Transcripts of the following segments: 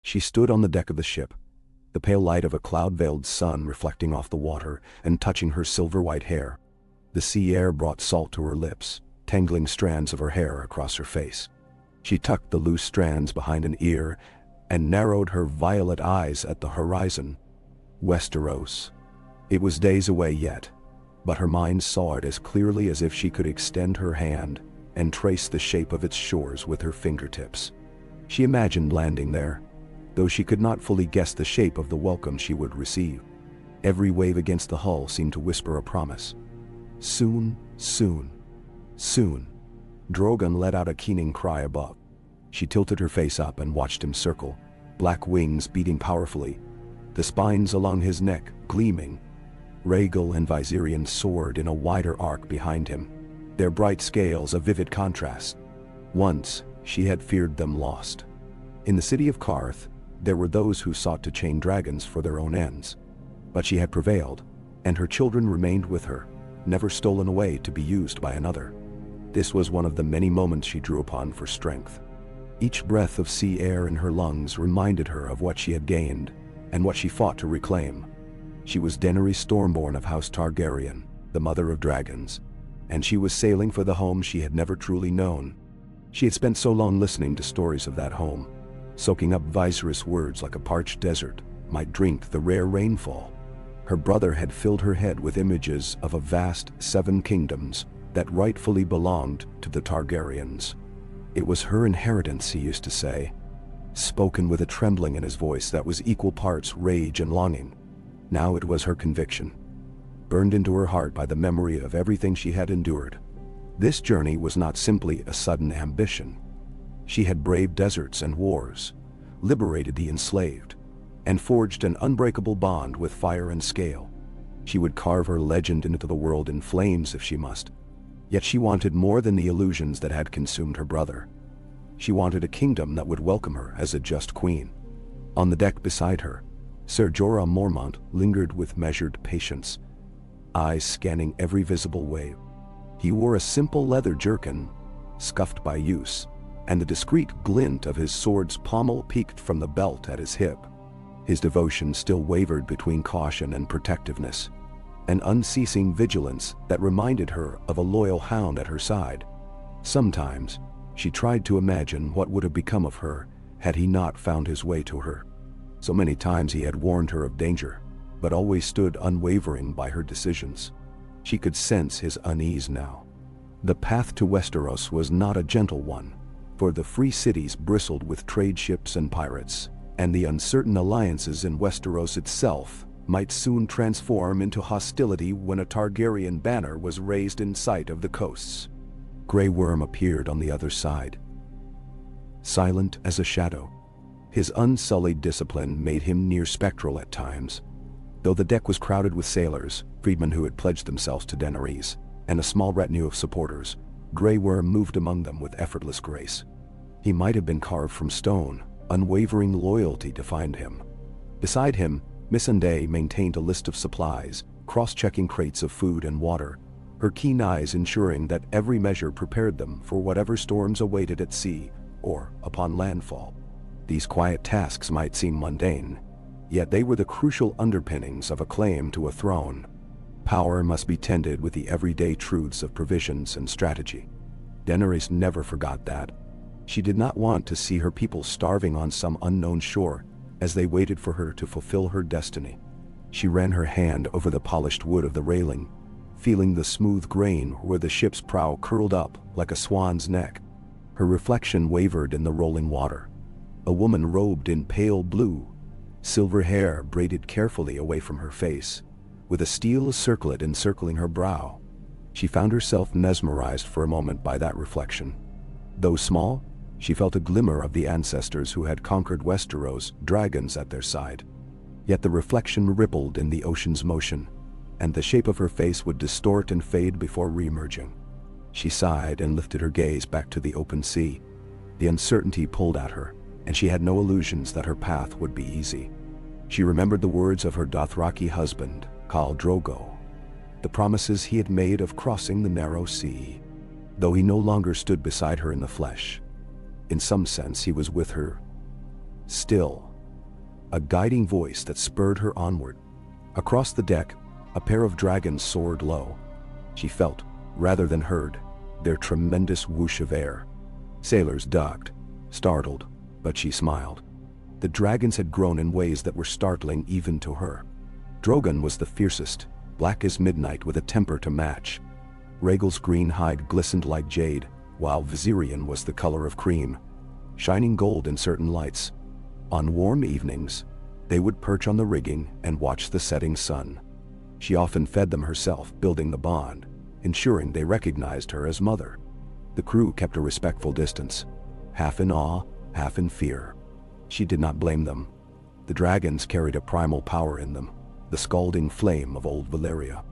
She stood on the deck of the ship, the pale light of a cloud-veiled sun reflecting off the water and touching her silver-white hair. The sea air brought salt to her lips, tangling strands of her hair across her face. She tucked the loose strands behind an ear and narrowed her violet eyes at the horizon. Westeros. It was days away yet, but her mind saw it as clearly as if she could extend her hand and trace the shape of its shores with her fingertips. She imagined landing there, though she could not fully guess the shape of the welcome she would receive. Every wave against the hull seemed to whisper a promise. Soon, soon, soon. Drogon let out a keening cry above. She tilted her face up and watched him circle, black wings beating powerfully, the spines along his neck gleaming. Rhaegal and Viserion soared in a wider arc behind him, their bright scales a vivid contrast. Once, she had feared them lost. In the city of Qarth, there were those who sought to chain dragons for their own ends. But she had prevailed, and her children remained with her, never stolen away to be used by another. This was one of the many moments she drew upon for strength. Each breath of sea air in her lungs reminded her of what she had gained, and what she fought to reclaim. She was Daenerys Stormborn of House Targaryen, the mother of dragons, and she was sailing for the home she had never truly known. She had spent so long listening to stories of that home, soaking up Viserys' words like a parched desert might drink the rare rainfall. Her brother had filled her head with images of a vast 7 kingdoms that rightfully belonged to the Targaryens. It was her inheritance, he used to say, spoken with a trembling in his voice that was equal parts rage and longing. Now it was her conviction, burned into her heart by the memory of everything she had endured. This journey was not simply a sudden ambition. She had braved deserts and wars, liberated the enslaved, and forged an unbreakable bond with fire and scale. She would carve her legend into the world in flames if she must. Yet she wanted more than the illusions that had consumed her brother. She wanted a kingdom that would welcome her as a just queen. On the deck beside her, Ser Jorah Mormont lingered with measured patience, eyes scanning every visible wave. He wore a simple leather jerkin, scuffed by use, and the discreet glint of his sword's pommel peeked from the belt at his hip. His devotion still wavered between caution and protectiveness, an unceasing vigilance that reminded her of a loyal hound at her side. Sometimes, she tried to imagine what would have become of her had he not found his way to her. So many times he had warned her of danger, but always stood unwavering by her decisions. She could sense his unease now. The path to Westeros was not a gentle one, for the free cities bristled with trade ships and pirates, and the uncertain alliances in Westeros itself might soon transform into hostility when a Targaryen banner was raised in sight of the coasts. Grey Worm appeared on the other side, silent as a shadow. His unsullied discipline made him near spectral at times. Though the deck was crowded with sailors, freedmen who had pledged themselves to Daenerys, and a small retinue of supporters, Grey Worm moved among them with effortless grace. He might have been carved from stone, unwavering loyalty defined him. Beside him, Missandei maintained a list of supplies, cross-checking crates of food and water, her keen eyes ensuring that every measure prepared them for whatever storms awaited at sea or upon landfall. These quiet tasks might seem mundane, yet they were the crucial underpinnings of a claim to a throne. Power must be tended with the everyday truths of provisions and strategy. Daenerys never forgot that. She did not want to see her people starving on some unknown shore as they waited for her to fulfill her destiny. She ran her hand over the polished wood of the railing, feeling the smooth grain where the ship's prow curled up like a swan's neck. Her reflection wavered in the rolling water. A woman robed in pale blue, silver hair braided carefully away from her face, with a steel circlet encircling her brow. She found herself mesmerized for a moment by that reflection. Though small, she felt a glimmer of the ancestors who had conquered Westeros, dragons at their side. Yet the reflection rippled in the ocean's motion, and the shape of her face would distort and fade before re-emerging. She sighed and lifted her gaze back to the open sea. The uncertainty pulled at her, and she had no illusions that her path would be easy. She remembered the words of her Dothraki husband, Khal Drogo, the promises he had made of crossing the narrow sea. Though he no longer stood beside her in the flesh, in some sense he was with her still, a guiding voice that spurred her onward. Across the deck, a pair of dragons soared low. She felt, rather than heard, their tremendous whoosh of air. Sailors ducked, startled, but she smiled. The dragons had grown in ways that were startling even to her. Drogon was the fiercest, black as midnight with a temper to match. Rhaegal's green hide glistened like jade, while Viserion was the color of cream, shining gold in certain lights. On warm evenings, they would perch on the rigging and watch the setting sun. She often fed them herself, building the bond, ensuring they recognized her as mother. The crew kept a respectful distance, half in awe, half in fear. She did not blame them. The dragons carried a primal power in them, the scalding flame of old Valyria.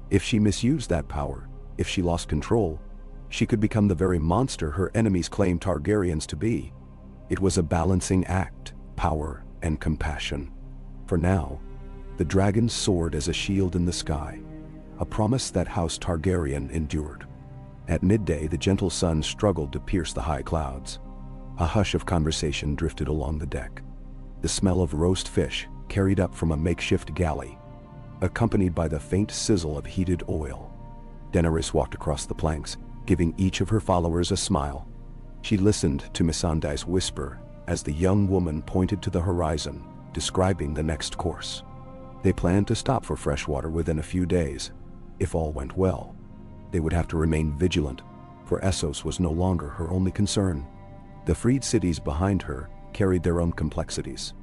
If she misused that power, if she lost control, she could become the very monster her enemies claimed Targaryens to be. It was a balancing act, power and compassion. For now, the dragons soared as a shield in the sky, a promise that House Targaryen endured. At midday, the gentle sun struggled to pierce the high clouds. A hush of conversation drifted along the deck. The smell of roast fish carried up from a makeshift galley, accompanied by the faint sizzle of heated oil. Daenerys walked across the planks, giving each of her followers a smile. She listened to Missandei's whisper as the young woman pointed to the horizon, describing the next course. They planned to stop for fresh water within a few days. If all went well, they would have to remain vigilant, for Essos was no longer her only concern. The freed cities behind her carried their own complexities.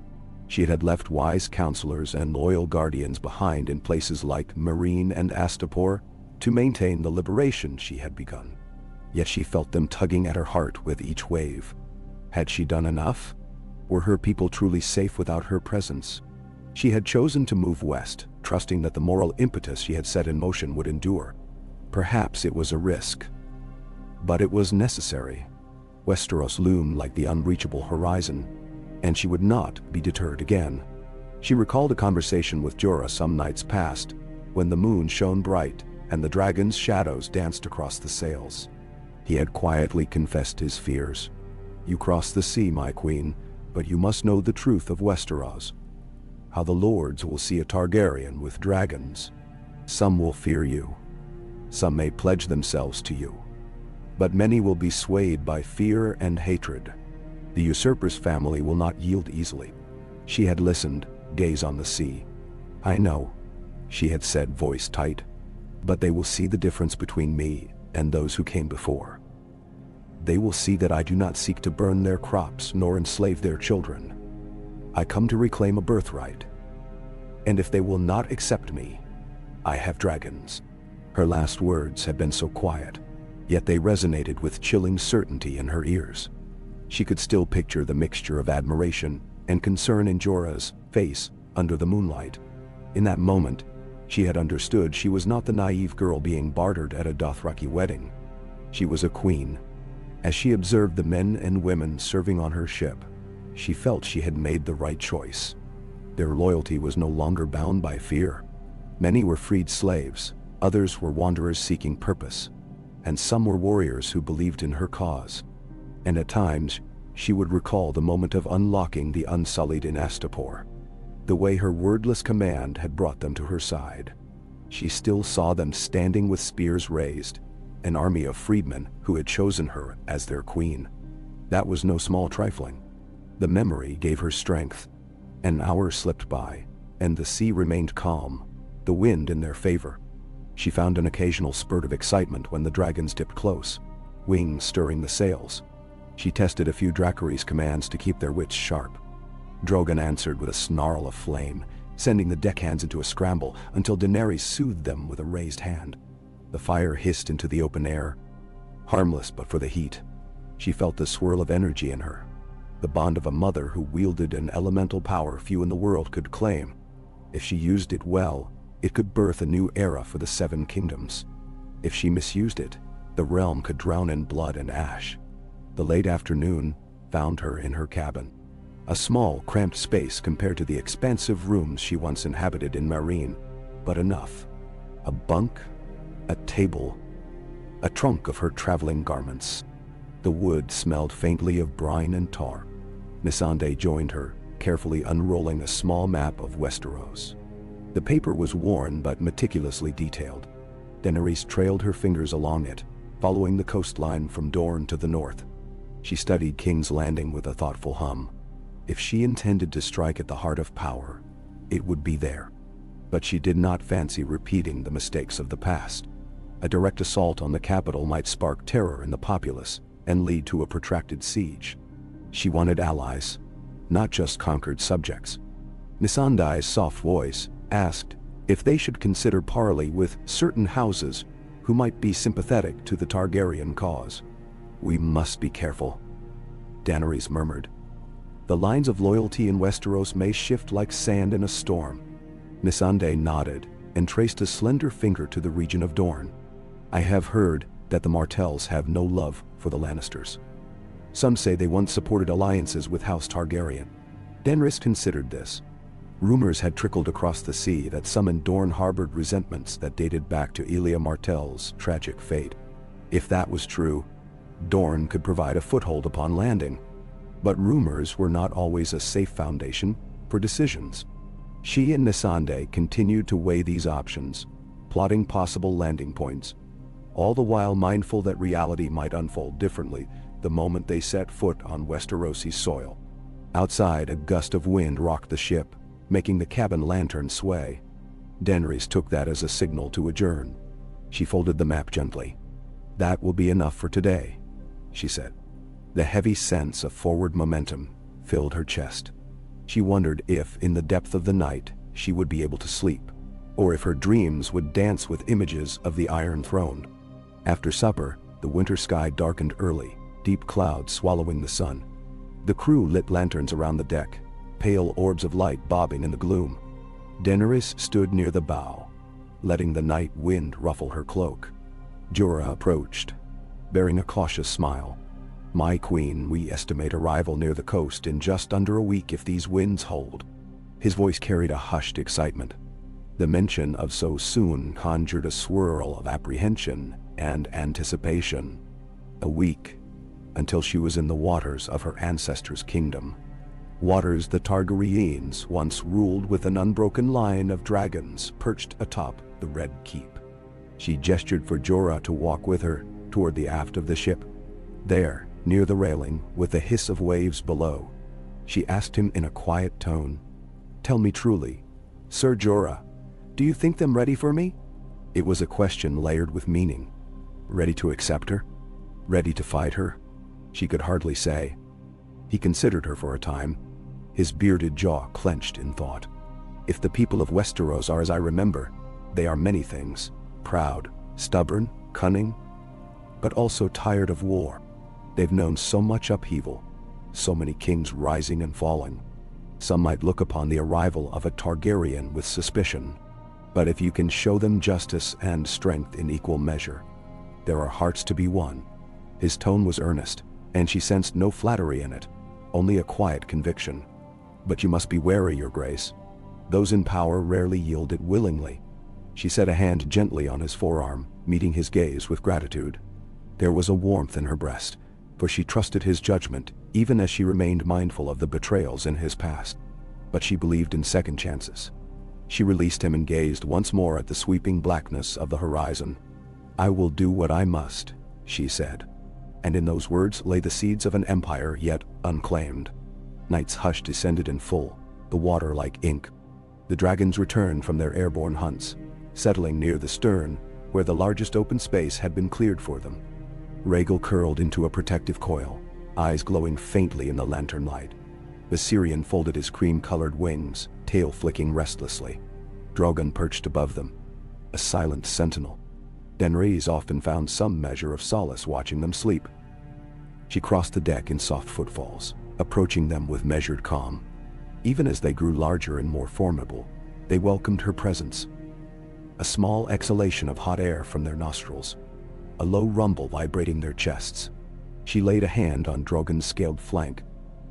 She had left wise counselors and loyal guardians behind in places like Meereen and Astapor to maintain the liberation she had begun. Yet she felt them tugging at her heart with each wave. Had she done enough? Were her people truly safe without her presence? She had chosen to move west, trusting that the moral impetus she had set in motion would endure. Perhaps it was a risk, but it was necessary. Westeros loomed like the unreachable horizon, and she would not be deterred again. She recalled a conversation with Jorah some nights past, when the moon shone bright and the dragon's shadows danced across the sails. He had quietly confessed his fears. "You cross the sea, my queen, but you must know the truth of Westeros. How the lords will see a Targaryen with dragons. Some will fear you. Some may pledge themselves to you. But many will be swayed by fear and hatred. The usurper's family will not yield easily." She had listened, gaze on the sea. "I know," she had said, voice tight. "But they will see the difference between me and those who came before. They will see that I do not seek to burn their crops nor enslave their children. I come to reclaim a birthright. And if they will not accept me, I have dragons." Her last words had been so quiet, yet they resonated with chilling certainty in her ears. She could still picture the mixture of admiration and concern in Jorah's face under the moonlight. In that moment, she had understood she was not the naive girl being bartered at a Dothraki wedding. She was a queen. As she observed the men and women serving on her ship, she felt she had made the right choice. Their loyalty was no longer bound by fear. Many were freed slaves, others were wanderers seeking purpose, and some were warriors who believed in her cause. And at times, she would recall the moment of unlocking the Unsullied in Astapor, the way her wordless command had brought them to her side. She still saw them standing with spears raised, an army of freedmen who had chosen her as their queen. That was no small trifling. The memory gave her strength. An hour slipped by, and the sea remained calm, the wind in their favor. She found an occasional spurt of excitement when the dragons dipped close, wings stirring the sails. She tested a few Dracarys' commands to keep their wits sharp. Drogon answered with a snarl of flame, sending the deckhands into a scramble until Daenerys soothed them with a raised hand. The fire hissed into the open air, harmless but for the heat. She felt the swirl of energy in her, the bond of a mother who wielded an elemental power few in the world could claim. If she used it well, it could birth a new era for the Seven Kingdoms. If she misused it, the realm could drown in blood and ash. The late afternoon found her in her cabin. A small, cramped space compared to the expansive rooms she once inhabited in Meereen, but enough. A bunk, a table, a trunk of her traveling garments. The wood smelled faintly of brine and tar. Missandei joined her, carefully unrolling a small map of Westeros. The paper was worn but meticulously detailed. Daenerys trailed her fingers along it, following the coastline from Dorne to the north. She studied King's Landing with a thoughtful hum. If she intended to strike at the heart of power, it would be there. But she did not fancy repeating the mistakes of the past. A direct assault on the capital might spark terror in the populace and lead to a protracted siege. She wanted allies, not just conquered subjects. Missandei's soft voice asked if they should consider parley with certain houses who might be sympathetic to the Targaryen cause. "We must be careful," Daenerys murmured. "The lines of loyalty in Westeros may shift like sand in a storm." Missandei nodded and traced a slender finger to the region of Dorne. "I have heard that the Martells have no love for the Lannisters. Some say they once supported alliances with House Targaryen." Daenerys considered this. Rumors had trickled across the sea that some in Dorne harbored resentments that dated back to Elia Martell's tragic fate. If that was true, Dorne could provide a foothold upon landing. But rumors were not always a safe foundation for decisions. She and Missandei continued to weigh these options, plotting possible landing points, all the while mindful that reality might unfold differently the moment they set foot on Westerosi soil. Outside, a gust of wind rocked the ship, making the cabin lantern sway. Daenerys took that as a signal to adjourn. She folded the map gently. "That will be enough for today," she said. The heavy sense of forward momentum filled her chest. She wondered if, in the depth of the night, she would be able to sleep, or if her dreams would dance with images of the Iron Throne. After supper, the winter sky darkened early, deep clouds swallowing the sun. The crew lit lanterns around the deck, pale orbs of light bobbing in the gloom. Daenerys stood near the bow, letting the night wind ruffle her cloak. Jorah approached, bearing a cautious smile. "My queen, we estimate arrival near the coast in just under a week if these winds hold." His voice carried a hushed excitement. The mention of so soon conjured a swirl of apprehension and anticipation. A week, until she was in the waters of her ancestors' kingdom. Waters the Targaryens once ruled with an unbroken line of dragons perched atop the Red Keep. She gestured for Jorah to walk with her toward the aft of the ship. There, near the railing, with the hiss of waves below, she asked him in a quiet tone, "Tell me truly, Sir Jorah, do you think them ready for me?" It was a question layered with meaning. Ready to accept her? Ready to fight her? She could hardly say. He considered her for a time, his bearded jaw clenched in thought. "If the people of Westeros are as I remember, they are many things. Proud, stubborn, cunning, but also tired of war. They've known so much upheaval, so many kings rising and falling. Some might look upon the arrival of a Targaryen with suspicion. But if you can show them justice and strength in equal measure, there are hearts to be won." His tone was earnest, and she sensed no flattery in it, only a quiet conviction. "But you must be wary, Your Grace. Those in power rarely yield it willingly." She set a hand gently on his forearm, meeting his gaze with gratitude. There was a warmth in her breast, for she trusted his judgment, even as she remained mindful of the betrayals in his past. But she believed in second chances. She released him and gazed once more at the sweeping blackness of the horizon. "I will do what I must," she said. And in those words lay the seeds of an empire yet unclaimed. Night's hush descended in full, the water like ink. The dragons returned from their airborne hunts, settling near the stern, where the largest open space had been cleared for them. Rhaegal curled into a protective coil, eyes glowing faintly in the lantern light. Viserion folded his cream-colored wings, tail flicking restlessly. Drogon perched above them, a silent sentinel. Daenerys often found some measure of solace watching them sleep. She crossed the deck in soft footfalls, approaching them with measured calm. Even as they grew larger and more formidable, they welcomed her presence. A small exhalation of hot air from their nostrils, a low rumble vibrating their chests. She laid a hand on Drogon's scaled flank,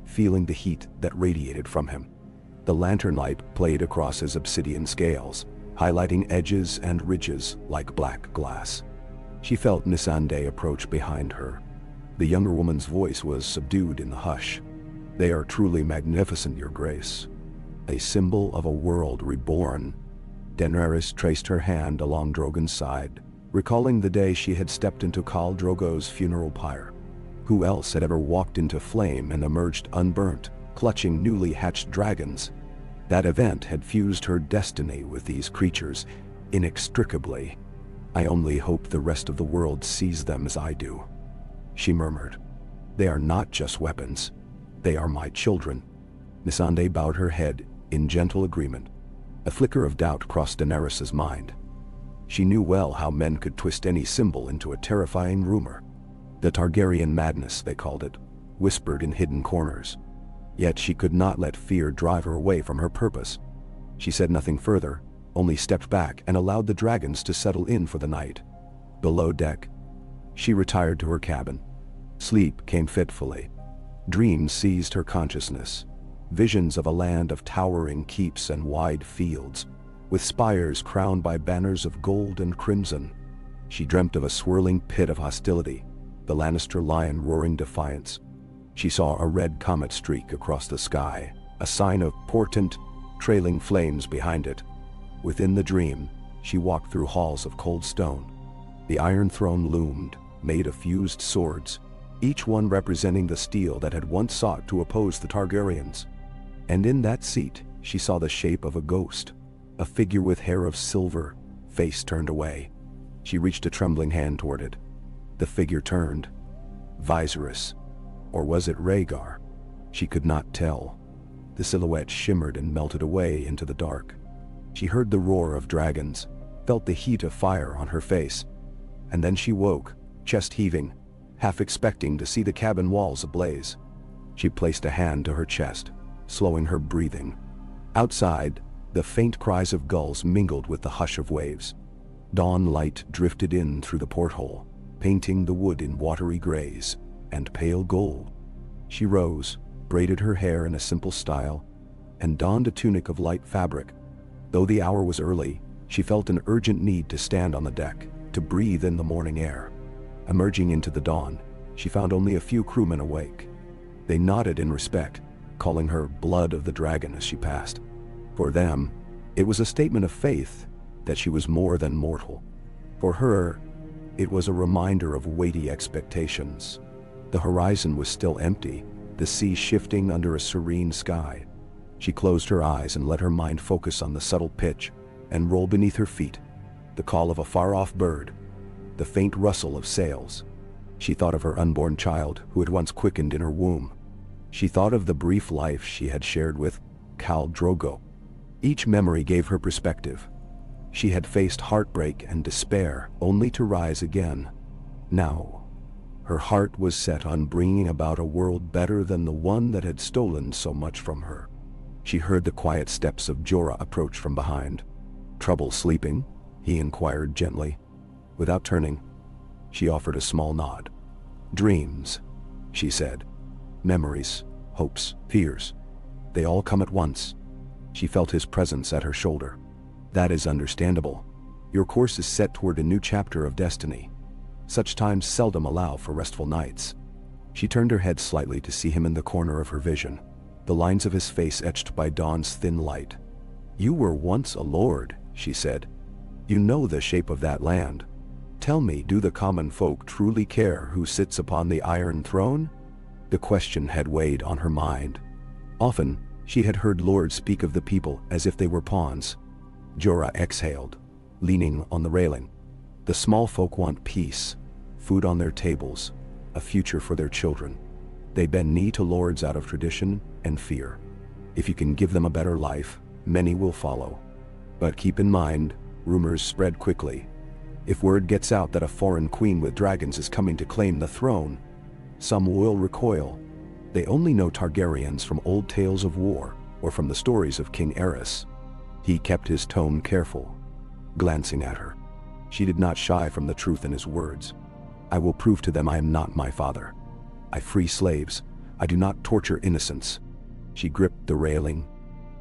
feeling the heat that radiated from him. The lantern light played across his obsidian scales, highlighting edges and ridges like black glass. She felt Missandei approach behind her. The younger woman's voice was subdued in the hush. They are truly magnificent, your grace. A symbol of a world reborn. Daenerys traced her hand along Drogon's side, recalling the day she had stepped into Khal Drogo's funeral pyre. Who else had ever walked into flame and emerged unburnt, clutching newly hatched dragons? That event had fused her destiny with these creatures inextricably. I only hope the rest of the world sees them as I do, she murmured. They are not just weapons. They are my children. Missandei bowed her head in gentle agreement. A flicker of doubt crossed Daenerys' mind. She knew well how men could twist any symbol into a terrifying rumor. The Targaryen madness, they called it, whispered in hidden corners. Yet she could not let fear drive her away from her purpose. She said nothing further, only stepped back and allowed the dragons to settle in for the night. Below deck, she retired to her cabin. Sleep came fitfully. Dreams seized her consciousness. Visions of a land of towering keeps and wide fields, with spires crowned by banners of gold and crimson. She dreamt of a swirling pit of hostility, the Lannister lion roaring defiance. She saw a red comet streak across the sky, a sign of portent, trailing flames behind it. Within the dream, she walked through halls of cold stone. The Iron Throne loomed, made of fused swords, each one representing the steel that had once sought to oppose the Targaryens. And in that seat, she saw the shape of a ghost, a figure with hair of silver, face turned away. She reached a trembling hand toward it. The figure turned. Viserys. Or was it Rhaegar? She could not tell. The silhouette shimmered and melted away into the dark. She heard the roar of dragons, felt the heat of fire on her face. And then she woke, chest heaving, half expecting to see the cabin walls ablaze. She placed a hand to her chest, slowing her breathing. Outside, the faint cries of gulls mingled with the hush of waves. Dawn light drifted in through the porthole, painting the wood in watery grays and pale gold. She rose, braided her hair in a simple style, and donned a tunic of light fabric. Though the hour was early, she felt an urgent need to stand on the deck, to breathe in the morning air. Emerging into the dawn, she found only a few crewmen awake. They nodded in respect, calling her Blood of the Dragon as she passed. For them, it was a statement of faith that she was more than mortal. For her, it was a reminder of weighty expectations. The horizon was still empty, the sea shifting under a serene sky. She closed her eyes and let her mind focus on the subtle pitch and roll beneath her feet, the call of a far-off bird, the faint rustle of sails. She thought of her unborn child who had once quickened in her womb. She thought of the brief life she had shared with Khal Drogo. Each memory gave her perspective. She had faced heartbreak and despair only to rise again. Now, her heart was set on bringing about a world better than the one that had stolen so much from her. She heard the quiet steps of Jorah approach from behind. "Trouble sleeping?" he inquired gently. Without turning, she offered a small nod. "Dreams," she said. "Memories, hopes, fears. They all come at once." She felt his presence at her shoulder. "That is understandable. Your course is set toward a new chapter of destiny. Such times seldom allow for restful nights." She turned her head slightly to see him in the corner of her vision, the lines of his face etched by dawn's thin light. "You were once a lord," she said. "You know the shape of that land. Tell me, do the common folk truly care who sits upon the Iron Throne?" The question had weighed on her mind. Often, she had heard lords speak of the people as if they were pawns. Jorah exhaled, leaning on the railing. "The small folk want peace, food on their tables, a future for their children. They bend knee to lords out of tradition and fear. If you can give them a better life, many will follow. But keep in mind, rumors spread quickly. If word gets out that a foreign queen with dragons is coming to claim the throne, some will recoil. They only know Targaryens from old tales of war or from the stories of King Aerys." He kept his tone careful, glancing at her. She did not shy from the truth in his words. "I will prove to them I am not my father. I free slaves. I do not torture innocents." She gripped the railing.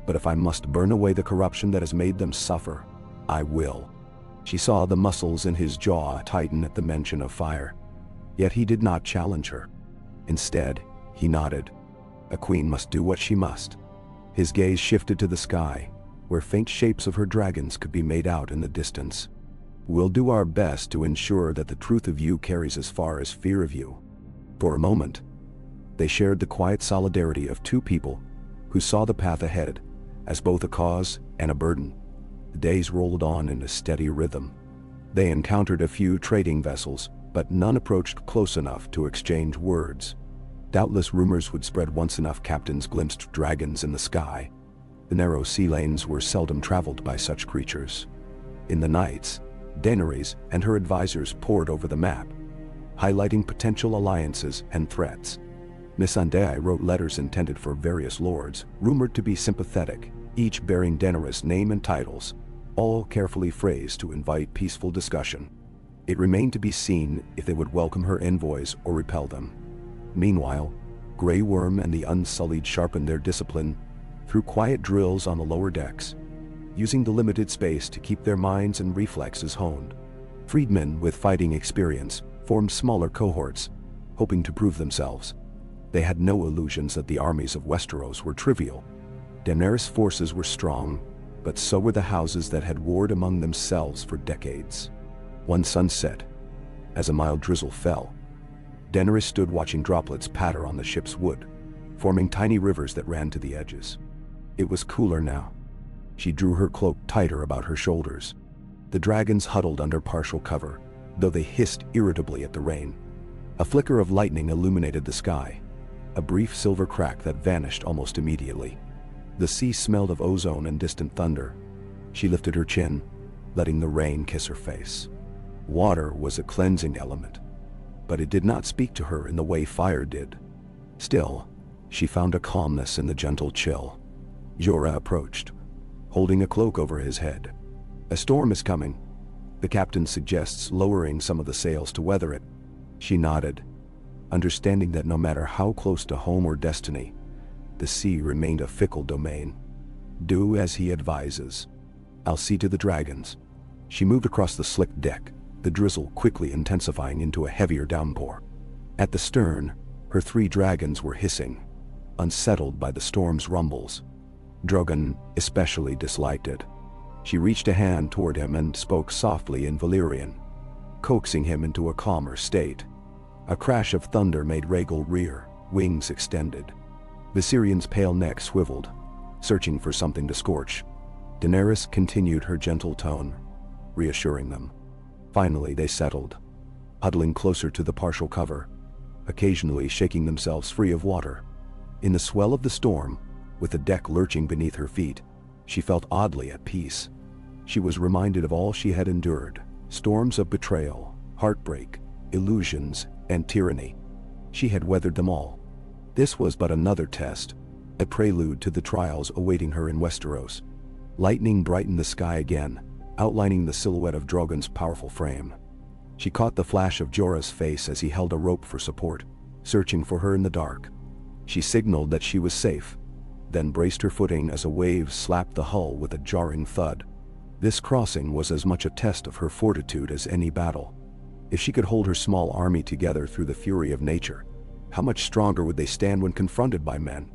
"But if I must burn away the corruption that has made them suffer, I will." She saw the muscles in his jaw tighten at the mention of fire. Yet he did not challenge her. Instead, he nodded. A queen must do what she must. His gaze shifted to the sky, where faint shapes of her dragons could be made out in the distance. We'll do our best to ensure that the truth of you carries as far as fear of you. For a moment, they shared the quiet solidarity of two people who saw the path ahead as both a cause and a burden. The days rolled on in a steady rhythm. They encountered a few trading vessels, but none approached close enough to exchange words. Doubtless rumors would spread once enough captains glimpsed dragons in the sky. The narrow sea lanes were seldom traveled by such creatures. In the nights, Daenerys and her advisors pored over the map, highlighting potential alliances and threats. Missandei wrote letters intended for various lords, rumored to be sympathetic, each bearing Daenerys' name and titles, all carefully phrased to invite peaceful discussion. It remained to be seen if they would welcome her envoys or repel them. Meanwhile, Grey Worm and the Unsullied sharpened their discipline through quiet drills on the lower decks, using the limited space to keep their minds and reflexes honed. Freedmen with fighting experience formed smaller cohorts, hoping to prove themselves. They had no illusions that the armies of Westeros were trivial. Daenerys' forces were strong, but so were the houses that had warred among themselves for decades. One sunset, as a mild drizzle fell, Daenerys stood watching droplets patter on the ship's wood, forming tiny rivers that ran to the edges. It was cooler now. She drew her cloak tighter about her shoulders. The dragons huddled under partial cover, though they hissed irritably at the rain. A flicker of lightning illuminated the sky, a brief silver crack that vanished almost immediately. The sea smelled of ozone and distant thunder. She lifted her chin, letting the rain kiss her face. Water was a cleansing element, but it did not speak to her in the way fire did. Still, she found a calmness in the gentle chill. Jorah approached, holding a cloak over his head. "A storm is coming," the captain suggests, lowering some of the sails to weather it. She nodded, understanding that no matter how close to home or destiny, the sea remained a fickle domain. "Do as he advises. I'll see to the dragons." She moved across the slick deck, the drizzle quickly intensifying into a heavier downpour. At the stern, her 3 dragons were hissing, unsettled by the storm's rumbles. Drogon especially disliked it. She reached a hand toward him and spoke softly in Valyrian, coaxing him into a calmer state. A crash of thunder made Rhaegal rear, wings extended. Viserion's pale neck swiveled, searching for something to scorch. Daenerys continued her gentle tone, reassuring them. Finally they settled, huddling closer to the partial cover, occasionally shaking themselves free of water. In the swell of the storm, with the deck lurching beneath her feet, she felt oddly at peace. She was reminded of all she had endured, storms of betrayal, heartbreak, illusions, and tyranny. She had weathered them all. This was but another test, a prelude to the trials awaiting her in Westeros. Lightning brightened the sky again, outlining the silhouette of Drogon's powerful frame. She caught the flash of Jorah's face as he held a rope for support, searching for her in the dark. She signaled that she was safe, then braced her footing as a wave slapped the hull with a jarring thud. This crossing was as much a test of her fortitude as any battle. If she could hold her small army together through the fury of nature, how much stronger would they stand when confronted by men?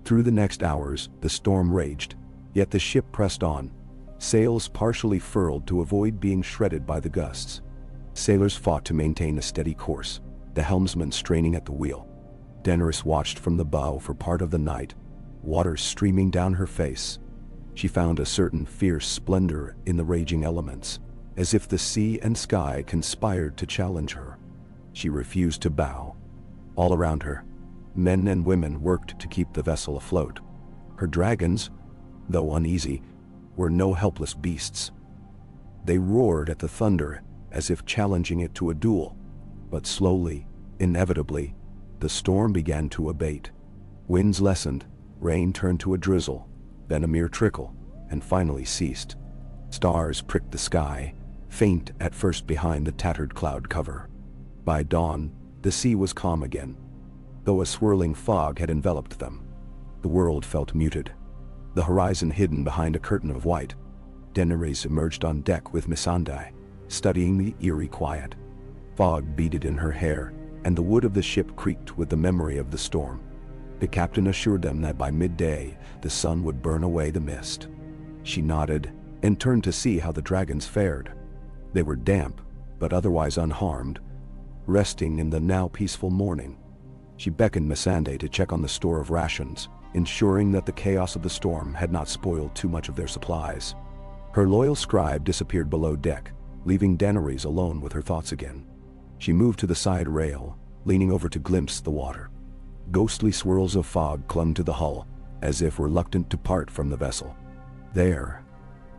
Through the next hours, the storm raged, yet the ship pressed on, sails partially furled to avoid being shredded by the gusts. Sailors fought to maintain a steady course, the helmsman straining at the wheel. Daenerys watched from the bow for part of the night, water streaming down her face. She found a certain fierce splendor in the raging elements, as if the sea and sky conspired to challenge her. She refused to bow. All around her, men and women worked to keep the vessel afloat. Her dragons, though uneasy, were no helpless beasts. They roared at the thunder as if challenging it to a duel, but slowly, inevitably, the storm began to abate. Winds lessened, rain turned to a drizzle, then a mere trickle, and finally ceased. Stars pricked the sky, faint at first behind the tattered cloud cover. By dawn, the sea was calm again, though a swirling fog had enveloped them. The world felt muted, the horizon hidden behind a curtain of white. Daenerys emerged on deck with Missandei, studying the eerie quiet. Fog beaded in her hair, and the wood of the ship creaked with the memory of the storm. The captain assured them that by midday, the sun would burn away the mist. She nodded and turned to see how the dragons fared. They were damp, but otherwise unharmed, resting in the now peaceful morning. She beckoned Missandei to check on the store of rations, ensuring that the chaos of the storm had not spoiled too much of their supplies. Her loyal scribe disappeared below deck, leaving Daenerys alone with her thoughts again. She moved to the side rail, leaning over to glimpse the water. Ghostly swirls of fog clung to the hull, as if reluctant to part from the vessel. There,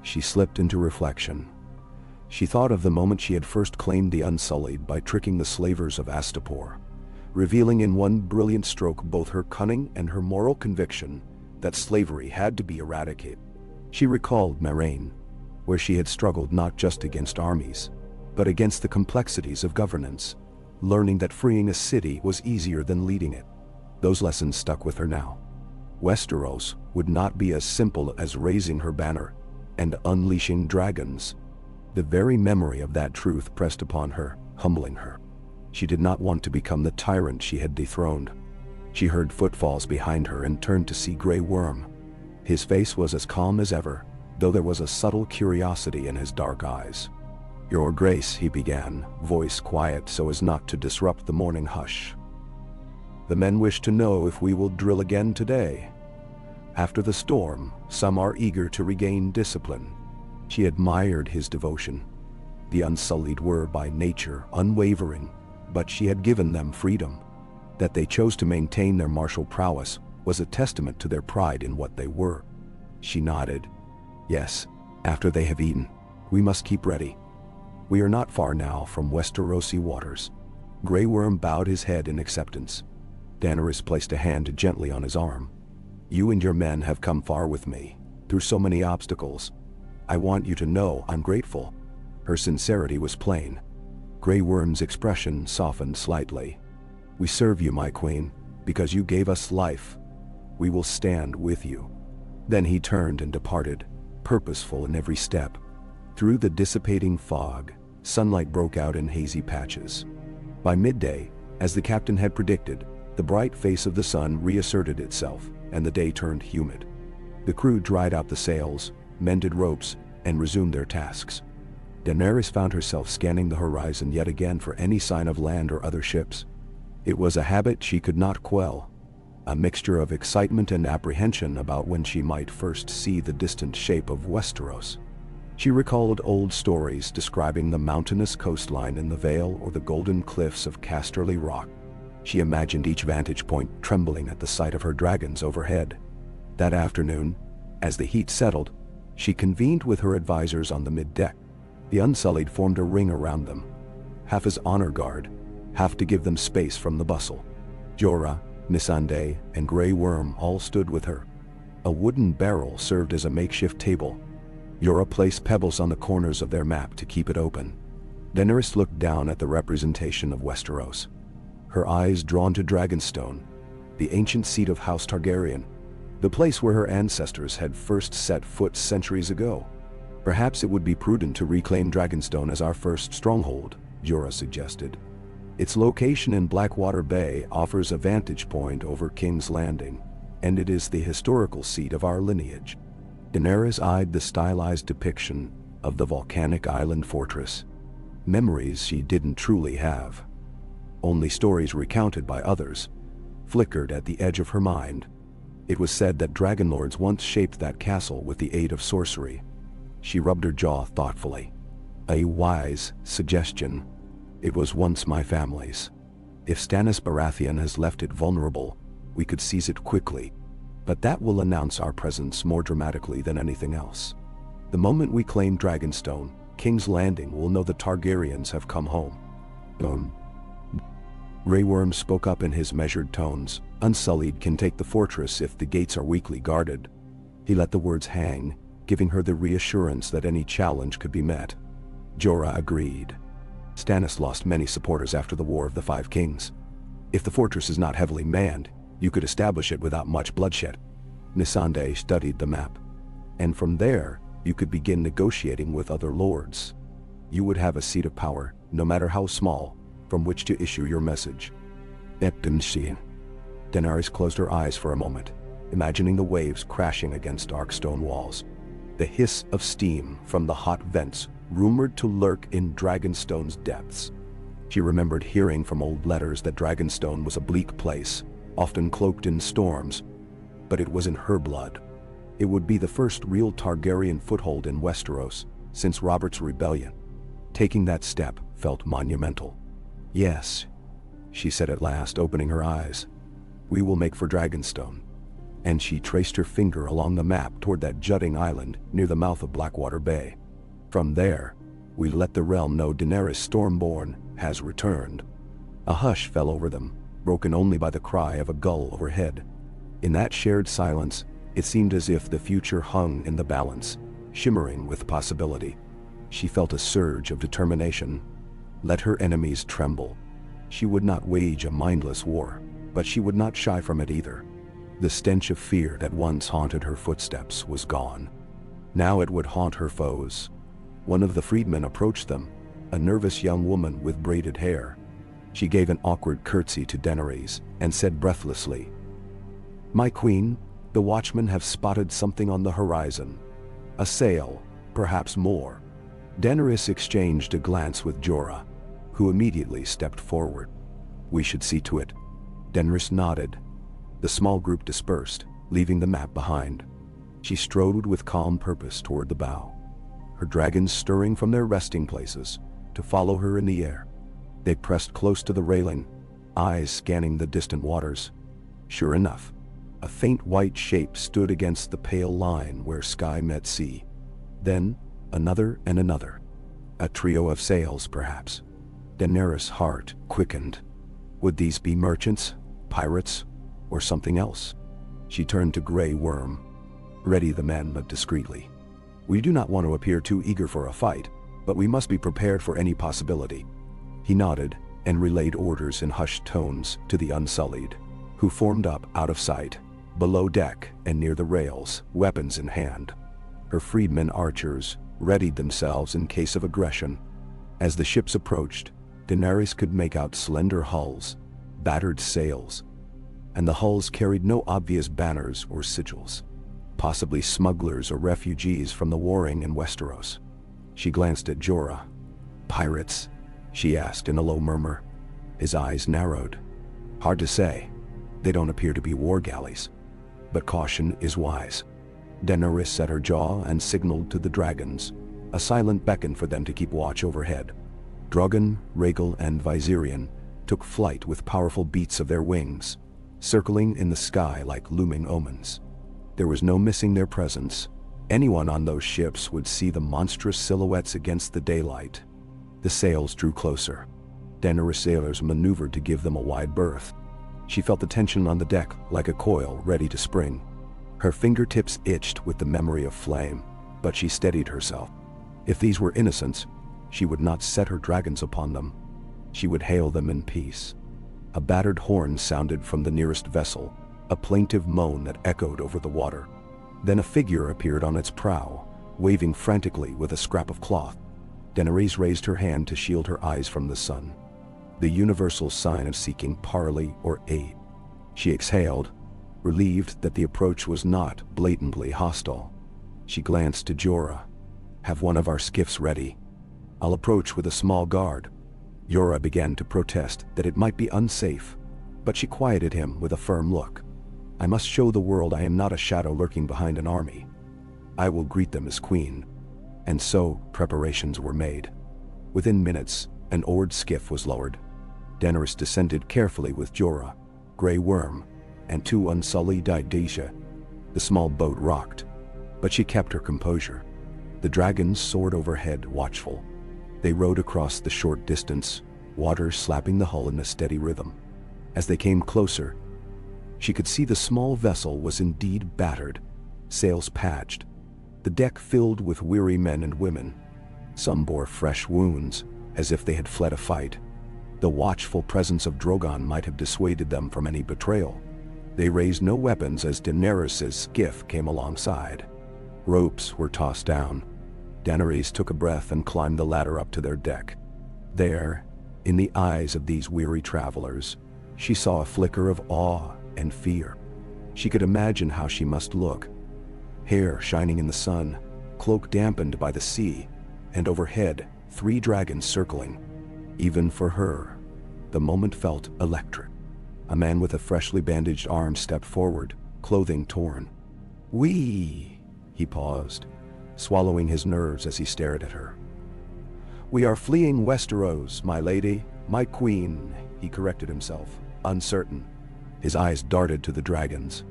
she slipped into reflection. She thought of the moment she had first claimed the Unsullied by tricking the slavers of Astapor, revealing in one brilliant stroke both her cunning and her moral conviction that slavery had to be eradicated. She recalled Meereen, where she had struggled not just against armies, but against the complexities of governance, learning that freeing a city was easier than leading it. Those lessons stuck with her now. Westeros would not be as simple as raising her banner and unleashing dragons. The very memory of that truth pressed upon her, humbling her. She did not want to become the tyrant she had dethroned. She heard footfalls behind her and turned to see Grey Worm. His face was as calm as ever, though there was a subtle curiosity in his dark eyes. "Your Grace," he began, voice quiet so as not to disrupt the morning hush. "The men wish to know if we will drill again today. After the storm, some are eager to regain discipline." She admired his devotion. The Unsullied were by nature unwavering, but she had given them freedom. That they chose to maintain their martial prowess was a testament to their pride in what they were. She nodded. "Yes, after they have eaten, we must keep ready. We are not far now from Westerosi waters." Grey Worm bowed his head in acceptance. Daenerys placed a hand gently on his arm. "You and your men have come far with me, through so many obstacles. I want you to know I'm grateful." Her sincerity was plain. Grey Worm's expression softened slightly. "We serve you, my queen, because you gave us life. We will stand with you." Then he turned and departed, purposeful in every step. Through the dissipating fog, sunlight broke out in hazy patches. By midday, as the captain had predicted, the bright face of the sun reasserted itself, and the day turned humid. The crew dried out the sails, mended ropes, and resumed their tasks. Daenerys found herself scanning the horizon yet again for any sign of land or other ships. It was a habit she could not quell, a mixture of excitement and apprehension about when she might first see the distant shape of Westeros. She recalled old stories describing the mountainous coastline in the Vale or the golden cliffs of Casterly Rock. She imagined each vantage point trembling at the sight of her dragons overhead. That afternoon, as the heat settled, she convened with her advisors on the mid-deck. The Unsullied formed a ring around them, half as honor guard, half to give them space from the bustle. Jorah, Missandei, and Grey Worm all stood with her. A wooden barrel served as a makeshift table. Jorah placed pebbles on the corners of their map to keep it open. Daenerys looked down at the representation of Westeros, her eyes drawn to Dragonstone, the ancient seat of House Targaryen, the place where her ancestors had first set foot centuries ago. "Perhaps it would be prudent to reclaim Dragonstone as our first stronghold," Jorah suggested. "Its location in Blackwater Bay offers a vantage point over King's Landing, and it is the historical seat of our lineage." Daenerys eyed the stylized depiction of the volcanic island fortress. Memories she didn't truly have, only stories recounted by others, flickered at the edge of her mind. It was said that dragonlords once shaped that castle with the aid of sorcery. She rubbed her jaw thoughtfully. "A wise suggestion. It was once my family's. If Stannis Baratheon has left it vulnerable, we could seize it quickly. But that will announce our presence more dramatically than anything else. The moment we claim Dragonstone, King's Landing will know the Targaryens have come home." Grey Worm spoke up in his measured tones. "Unsullied can take the fortress if the gates are weakly guarded." He let the words hang, giving her the reassurance that any challenge could be met. Jorah agreed. "Stannis lost many supporters after the War of the Five Kings. If the fortress is not heavily manned, you could establish it without much bloodshed." Missandei studied the map. "And from there, you could begin negotiating with other lords. You would have a seat of power, no matter how small, from which to issue your message." Daenerys closed her eyes for a moment, imagining the waves crashing against dark stone walls. The hiss of steam from the hot vents rumored to lurk in Dragonstone's depths. She remembered hearing from old letters that Dragonstone was a bleak place, often cloaked in storms, but it was in her blood. It would be the first real Targaryen foothold in Westeros since Robert's rebellion. Taking that step felt monumental. "Yes," she said at last, opening her eyes. "We will make for Dragonstone." And she traced her finger along the map toward that jutting island near the mouth of Blackwater Bay. "From there, we let the realm know Daenerys Stormborn has returned." A hush fell over them, broken only by the cry of a gull overhead. In that shared silence, it seemed as if the future hung in the balance, shimmering with possibility. She felt a surge of determination. Let her enemies tremble. She would not wage a mindless war, but she would not shy from it either. The stench of fear that once haunted her footsteps was gone. Now it would haunt her foes. One of the freedmen approached them, a nervous young woman with braided hair. She gave an awkward curtsy to Daenerys and said breathlessly, "My queen, the watchmen have spotted something on the horizon. A sail, perhaps more." Daenerys exchanged a glance with Jorah, who immediately stepped forward. "We should see to it." Daenerys nodded. The small group dispersed, leaving the map behind. She strode with calm purpose toward the bow, her dragons stirring from their resting places to follow her in the air. They pressed close to the railing, eyes scanning the distant waters. Sure enough, a faint white shape stood against the pale line where sky met sea. Then, another and another. A trio of sails, perhaps. Daenerys' heart quickened. Would these be merchants, pirates, or something else? She turned to Grey Worm. "Ready the men, but discreetly. We do not want to appear too eager for a fight, but we must be prepared for any possibility." He nodded and relayed orders in hushed tones to the Unsullied, who formed up out of sight, below deck and near the rails, weapons in hand. Her freedmen archers readied themselves in case of aggression. As the ships approached, Daenerys could make out slender hulls, battered sails, and the hulls carried no obvious banners or sigils, possibly smugglers or refugees from the warring in Westeros. She glanced at Jorah. "Pirates?" she asked in a low murmur. His eyes narrowed. "Hard to say. They don't appear to be war galleys. But caution is wise." Daenerys set her jaw and signaled to the dragons, a silent beckon for them to keep watch overhead. Drogon, Rhaegal, and Viserion took flight with powerful beats of their wings, circling in the sky like looming omens. There was no missing their presence. Anyone on those ships would see the monstrous silhouettes against the daylight. The sails drew closer. Daenerys sailors maneuvered to give them a wide berth. She felt the tension on the deck like a coil ready to spring. Her fingertips itched with the memory of flame, but she steadied herself. If these were innocents, she would not set her dragons upon them. She would hail them in peace. A battered horn sounded from the nearest vessel, a plaintive moan that echoed over the water. Then a figure appeared on its prow, waving frantically with a scrap of cloth. Daenerys raised her hand to shield her eyes from the sun, the universal sign of seeking parley or aid. She exhaled, relieved that the approach was not blatantly hostile. She glanced to Jorah. "Have one of our skiffs ready. I'll approach with a small guard." Jorah began to protest that it might be unsafe, but she quieted him with a firm look. "I must show the world I am not a shadow lurking behind an army. I will greet them as queen." And so preparations were made. Within minutes, an oared skiff was lowered. Daenerys descended carefully with Jorah, Grey Worm, and 2 unsullied Daedesha. The small boat rocked, but she kept her composure. The dragons soared overhead, watchful. They rowed across the short distance, water slapping the hull in a steady rhythm. As they came closer, she could see the small vessel was indeed battered, sails patched, the deck filled with weary men and women. Some bore fresh wounds, as if they had fled a fight. The watchful presence of Drogon might have dissuaded them from any betrayal. They raised no weapons as Daenerys' skiff came alongside. Ropes were tossed down. Daenerys took a breath and climbed the ladder up to their deck. There, in the eyes of these weary travelers, she saw a flicker of awe and fear. She could imagine how she must look. Hair shining in the sun, cloak dampened by the sea, and overhead, 3 dragons circling. Even for her, the moment felt electric. A man with a freshly bandaged arm stepped forward, clothing torn. He paused, swallowing his nerves as he stared at her. "We are fleeing Westeros, my lady, my queen," he corrected himself, uncertain. His eyes darted to the dragons.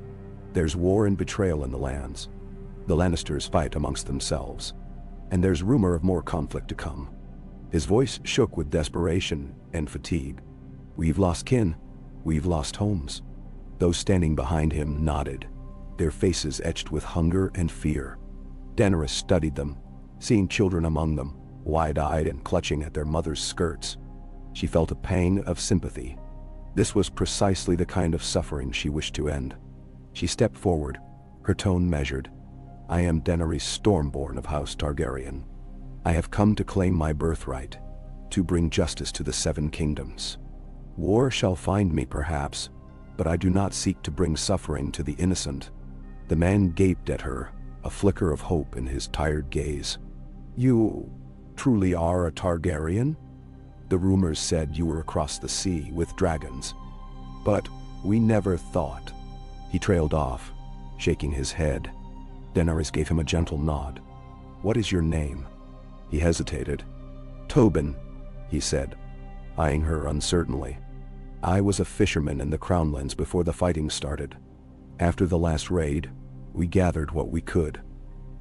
"There's war and betrayal in the lands. The Lannisters fight amongst themselves. And there's rumor of more conflict to come." His voice shook with desperation and fatigue. "We've lost kin. We've lost homes." Those standing behind him nodded, their faces etched with hunger and fear. Daenerys studied them, seeing children among them, wide-eyed and clutching at their mother's skirts. She felt a pang of sympathy. This was precisely the kind of suffering she wished to end. She stepped forward, her tone measured. "I am Daenerys Stormborn of House Targaryen. I have come to claim my birthright, to bring justice to the 7 kingdoms. War shall find me perhaps, but I do not seek to bring suffering to the innocent." The man gaped at her, a flicker of hope in his tired gaze. "You truly are a Targaryen? The rumors said you were across the sea with dragons. But we never thought." He trailed off, shaking his head. Daenerys gave him a gentle nod. "What is your name?" He hesitated. "Tobin," he said, eyeing her uncertainly. "I was a fisherman in the Crownlands before the fighting started. After the last raid, we gathered what we could.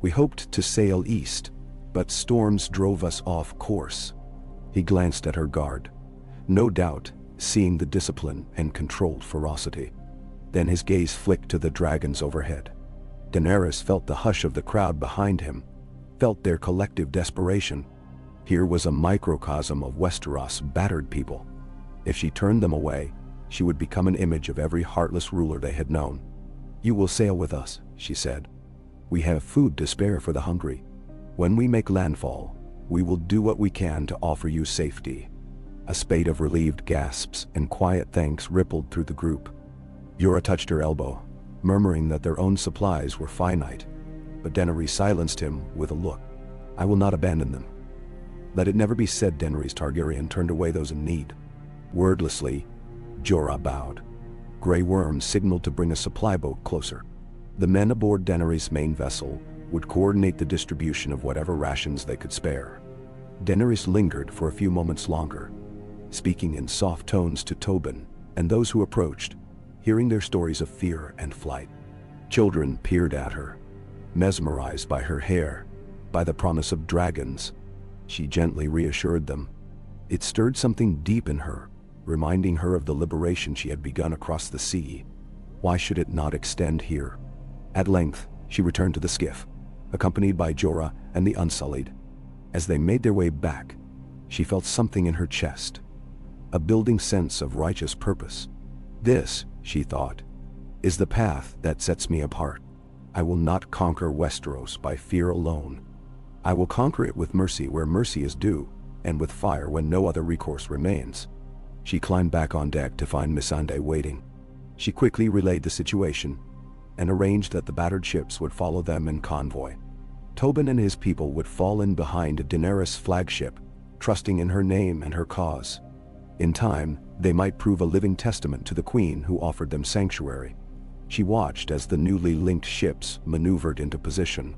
We hoped to sail east, but storms drove us off course." He glanced at her guard, no doubt seeing the discipline and controlled ferocity. Then his gaze flicked to the dragons overhead. Daenerys felt the hush of the crowd behind him, felt their collective desperation. Here was a microcosm of Westeros' battered people. If she turned them away, she would become an image of every heartless ruler they had known. "You will sail with us," she said. "We have food to spare for the hungry. When we make landfall, we will do what we can to offer you safety." A spate of relieved gasps and quiet thanks rippled through the group. Jorah touched her elbow, murmuring that their own supplies were finite, but Daenerys silenced him with a look. "I will not abandon them." "Let it never be said Daenerys Targaryen turned away those in need." Wordlessly, Jorah bowed. Grey Worm signaled to bring a supply boat closer. The men aboard Daenerys' main vessel would coordinate the distribution of whatever rations they could spare. Daenerys lingered for a few moments longer, speaking in soft tones to Tobin and those who approached, hearing their stories of fear and flight. Children peered at her, mesmerized by her hair, by the promise of dragons. She gently reassured them. It stirred something deep in her, reminding her of the liberation she had begun across the sea. Why should it not extend here? At length, she returned to the skiff, accompanied by Jorah and the Unsullied. As they made their way back, she felt something in her chest, a building sense of righteous purpose. "This," she thought, "is the path that sets me apart. I will not conquer Westeros by fear alone. I will conquer it with mercy where mercy is due, and with fire when no other recourse remains." She climbed back on deck to find Missandei waiting. She quickly relayed the situation, and arranged that the battered ships would follow them in convoy. Tobin and his people would fall in behind Daenerys' flagship, trusting in her name and her cause. In time, they might prove a living testament to the Queen who offered them sanctuary. She watched as the newly linked ships maneuvered into position.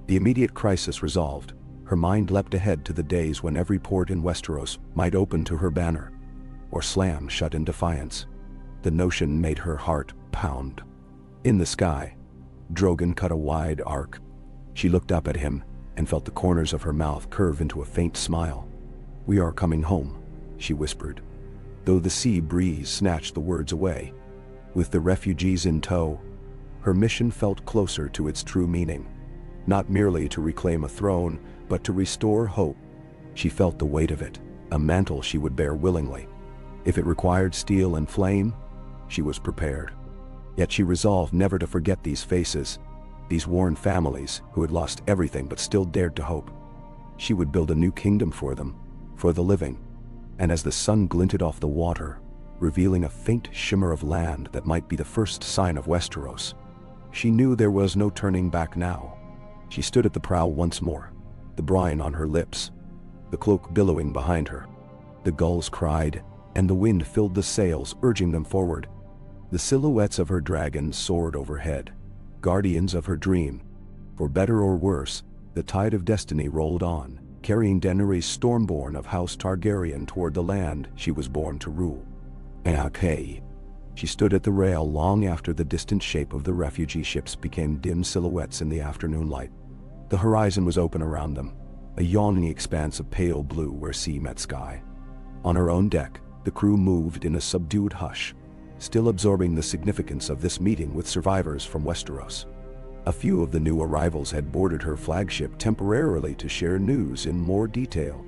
The immediate crisis resolved, her mind leapt ahead to the days when every port in Westeros might open to her banner, or slam shut in defiance. The notion made her heart pound. In the sky, Drogon cut a wide arc. She looked up at him and felt the corners of her mouth curve into a faint smile. "We are coming home," she whispered, though the sea breeze snatched the words away. With the refugees in tow, her mission felt closer to its true meaning. Not merely to reclaim a throne, but to restore hope. She felt the weight of it, a mantle she would bear willingly. If it required steel and flame, she was prepared. Yet she resolved never to forget these faces, these worn families who had lost everything but still dared to hope. She would build a new kingdom for them, for the living. And as the sun glinted off the water, revealing a faint shimmer of land that might be the first sign of Westeros. She knew there was no turning back now. She stood at the prow once more, the brine on her lips, the cloak billowing behind her. The gulls cried, and the wind filled the sails, urging them forward. The silhouettes of her dragons soared overhead, guardians of her dream. For better or worse, the tide of destiny rolled on, carrying Daenerys Stormborn of House Targaryen toward the land she was born to rule. Okay. She stood at the rail long after the distant shape of the refugee ships became dim silhouettes in the afternoon light. The horizon was open around them, a yawning expanse of pale blue where sea met sky. On her own deck, the crew moved in a subdued hush, still absorbing the significance of this meeting with survivors from Westeros. A few of the new arrivals had boarded her flagship temporarily to share news in more detail.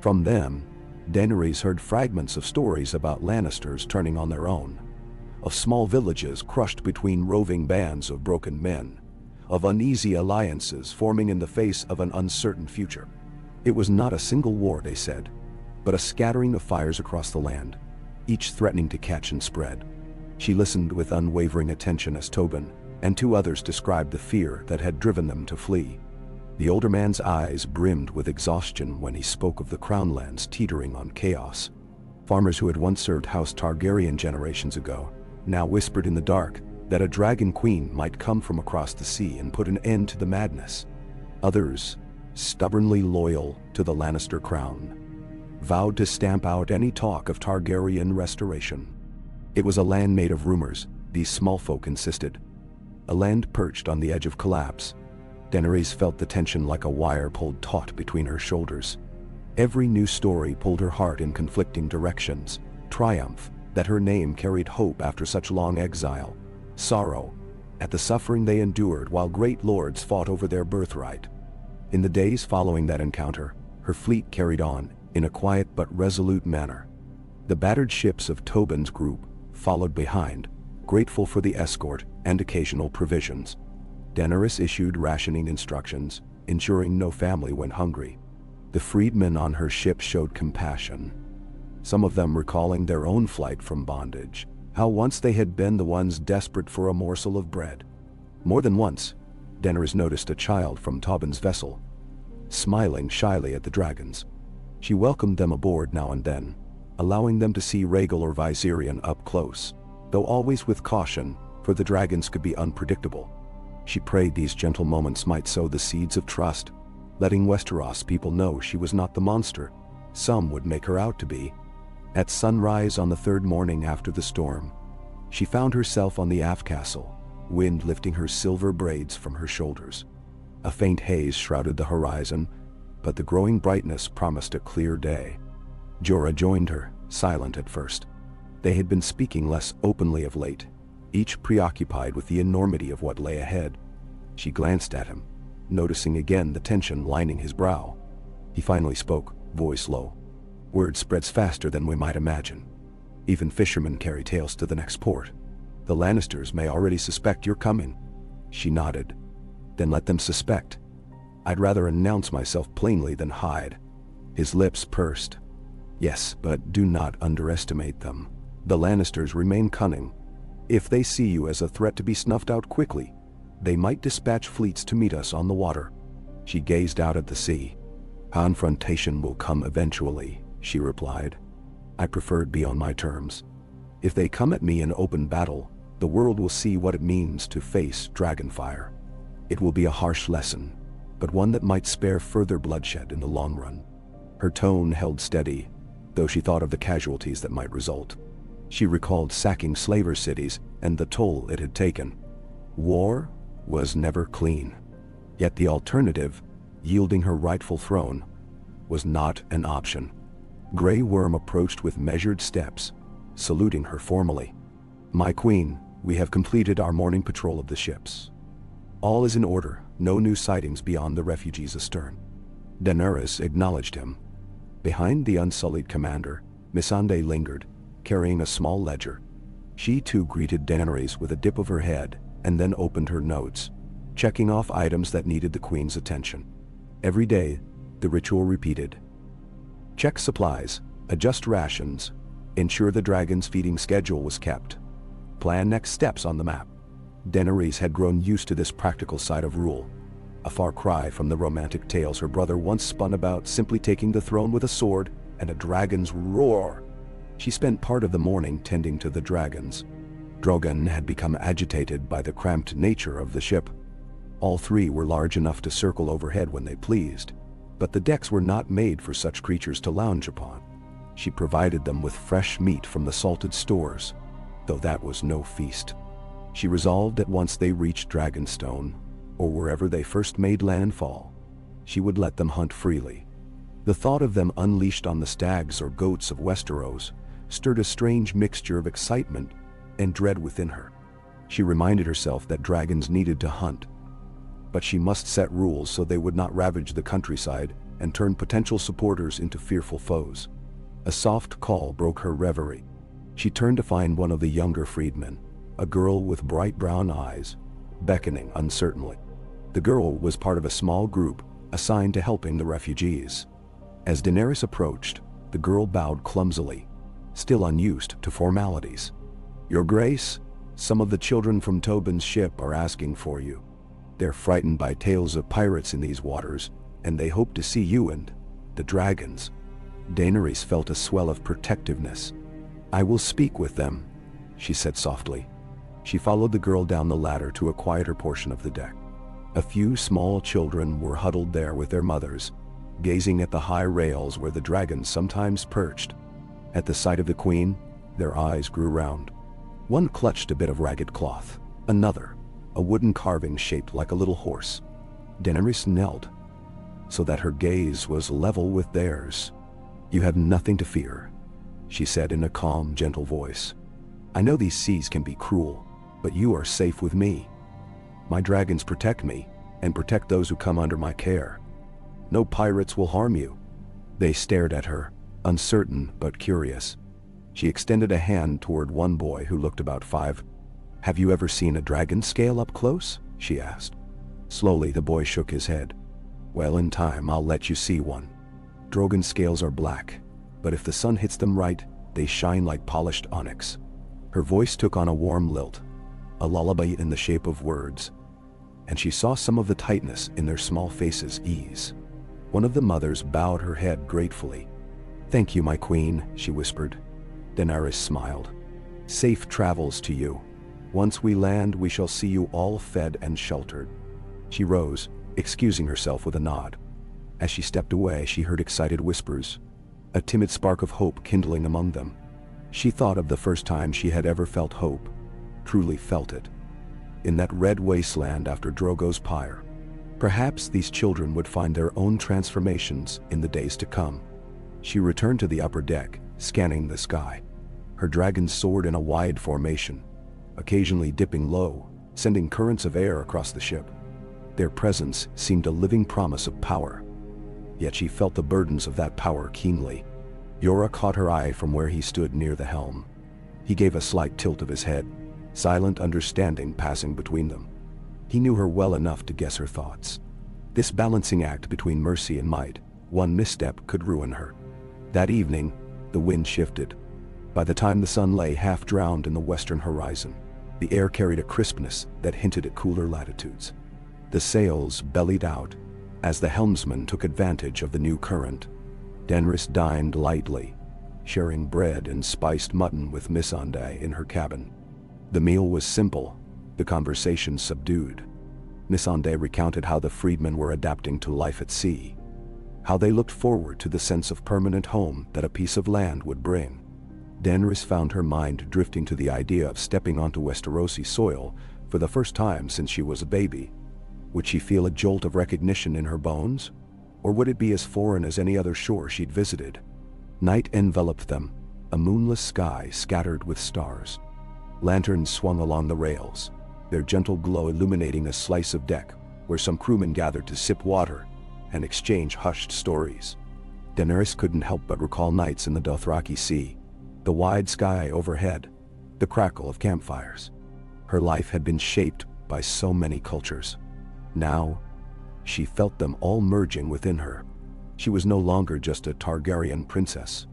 From them, Daenerys heard fragments of stories about Lannisters turning on their own, of small villages crushed between roving bands of broken men, of uneasy alliances forming in the face of an uncertain future. It was not a single war, they said, but a scattering of fires across the land, each threatening to catch and spread. She listened with unwavering attention as Tobin and two others described the fear that had driven them to flee. The older man's eyes brimmed with exhaustion when he spoke of the crown lands teetering on chaos. Farmers who had once served House Targaryen generations ago now whispered in the dark that a dragon queen might come from across the sea and put an end to the madness. Others, stubbornly loyal to the Lannister crown, vowed to stamp out any talk of Targaryen restoration. It was a land made of rumors, these small folk insisted. A land perched on the edge of collapse. Daenerys felt the tension like a wire pulled taut between her shoulders. Every new story pulled her heart in conflicting directions. Triumph, that her name carried hope after such long exile. Sorrow, at the suffering they endured while great lords fought over their birthright. In the days following that encounter, her fleet carried on, in a quiet but resolute manner. The battered ships of Tobin's group followed behind, grateful for the escort and occasional provisions. Daenerys issued rationing instructions, ensuring no family went hungry. The freedmen on her ship showed compassion, some of them recalling their own flight from bondage, how once they had been the ones desperate for a morsel of bread. More than once, Daenerys noticed a child from Tobin's vessel, smiling shyly at the dragons. She welcomed them aboard now and then, allowing them to see Rhaegal or Viserion up close, though always with caution, for the dragons could be unpredictable. She prayed these gentle moments might sow the seeds of trust, letting Westeros people know she was not the monster some would make her out to be. At sunrise on the third morning after the storm, she found herself on the aft castle, wind lifting her silver braids from her shoulders. A faint haze shrouded the horizon, but the growing brightness promised a clear day. Jorah joined her, silent at first. They had been speaking less openly of late, each preoccupied with the enormity of what lay ahead. She glanced at him, noticing again the tension lining his brow. He finally spoke, voice low. "Word spreads faster than we might imagine. Even fishermen carry tales to the next port. The Lannisters may already suspect you're coming." She nodded. "Then let them suspect. I'd rather announce myself plainly than hide." His lips pursed. "Yes, but do not underestimate them. The Lannisters remain cunning. If they see you as a threat to be snuffed out quickly, they might dispatch fleets to meet us on the water." She gazed out at the sea. "Confrontation will come eventually," she replied. "I prefer it be on my terms. If they come at me in open battle, the world will see what it means to face dragonfire. It will be a harsh lesson, but one that might spare further bloodshed in the long run." Her tone held steady, though she thought of the casualties that might result. She recalled sacking slaver cities and the toll it had taken. War was never clean. Yet the alternative, yielding her rightful throne, was not an option. Grey Worm approached with measured steps, saluting her formally. "My queen, we have completed our morning patrol of the ships. All is in order, no new sightings beyond the refugees astern." Daenerys acknowledged him. Behind the unsullied commander, Missandei lingered, carrying a small ledger. She too greeted Daenerys with a dip of her head, and then opened her notes, checking off items that needed the queen's attention. Every day, the ritual repeated. Check supplies, adjust rations, Ensure the dragon's feeding schedule was kept. Plan next steps on the map. Daenerys had grown used to this practical side of rule, a far cry from the romantic tales her brother once spun about simply taking the throne with a sword and a dragon's roar. She spent part of the morning tending to the dragons. Drogon had become agitated by the cramped nature of the ship. All three were large enough to circle overhead when they pleased, but the decks were not made for such creatures to lounge upon. She provided them with fresh meat from the salted stores, though that was no feast. She resolved that once they reached Dragonstone, or wherever they first made landfall, she would let them hunt freely. The thought of them unleashed on the stags or goats of Westeros stirred a strange mixture of excitement and dread within her. She reminded herself that dragons needed to hunt, but she must set rules so they would not ravage the countryside and turn potential supporters into fearful foes. A soft call broke her reverie. She turned to find one of the younger freedmen, a girl with bright brown eyes, beckoning uncertainly. The girl was part of a small group assigned to helping the refugees. As Daenerys approached, the girl bowed clumsily, still unused to formalities. "Your Grace, some of the children from Tobin's ship are asking for you. They're frightened by tales of pirates in these waters, and they hope to see you and the dragons." Daenerys felt a swell of protectiveness. "I will speak with them," she said softly. She followed the girl down the ladder to a quieter portion of the deck. A few small children were huddled there with their mothers, gazing at the high rails where the dragons sometimes perched. At the sight of the queen, their eyes grew round. One clutched a bit of ragged cloth, another, a wooden carving shaped like a little horse. Daenerys knelt, so that her gaze was level with theirs. "You have nothing to fear," she said in a calm, gentle voice. "I know these seas can be cruel, but you are safe with me. My dragons protect me, and protect those who come under my care. No pirates will harm you." They stared at her, uncertain but curious. She extended a hand toward one boy who looked about 5. "Have you ever seen a dragon scale up close?" she asked. Slowly the boy shook his head. "Well, in time I'll let you see one. Drogon scales are black, but if the sun hits them right, they shine like polished onyx." Her voice took on a warm lilt, a lullaby in the shape of words, and she saw some of the tightness in their small faces ease. One of the mothers bowed her head gratefully. "Thank you, my queen," she whispered. Daenerys smiled. "Safe travels to you. Once we land, we shall see you all fed and sheltered." She rose, excusing herself with a nod. As she stepped away, she heard excited whispers, a timid spark of hope kindling among them. She thought of the first time she had ever felt hope, truly felt it, in that red wasteland after Drogo's pyre. Perhaps these children would find their own transformations in the days to come. She returned to the upper deck, scanning the sky. Her dragons soared in a wide formation, occasionally dipping low, sending currents of air across the ship. Their presence seemed a living promise of power. Yet she felt the burdens of that power keenly. Yora caught her eye from where he stood near the helm. He gave a slight tilt of his head, silent understanding passing between them. He knew her well enough to guess her thoughts. This balancing act between mercy and might, one misstep could ruin her. That evening, the wind shifted. By the time the sun lay half drowned in the western horizon, the air carried a crispness that hinted at cooler latitudes. The sails bellied out as the helmsman took advantage of the new current. Daenerys dined lightly, sharing bread and spiced mutton with Missandei in her cabin. The meal was simple, the conversation subdued. Missandei recounted how the freedmen were adapting to life at sea, how they looked forward to the sense of permanent home that a piece of land would bring. Daenerys found her mind drifting to the idea of stepping onto Westerosi soil for the first time since she was a baby. Would she feel a jolt of recognition in her bones? Or would it be as foreign as any other shore she'd visited? Night enveloped them, a moonless sky scattered with stars. Lanterns swung along the rails, their gentle glow illuminating a slice of deck where some crewmen gathered to sip water and exchange hushed stories. Daenerys couldn't help but recall nights in the Dothraki Sea, the wide sky overhead, the crackle of campfires. Her life had been shaped by so many cultures. Now, she felt them all merging within her. She was no longer just a Targaryen princess.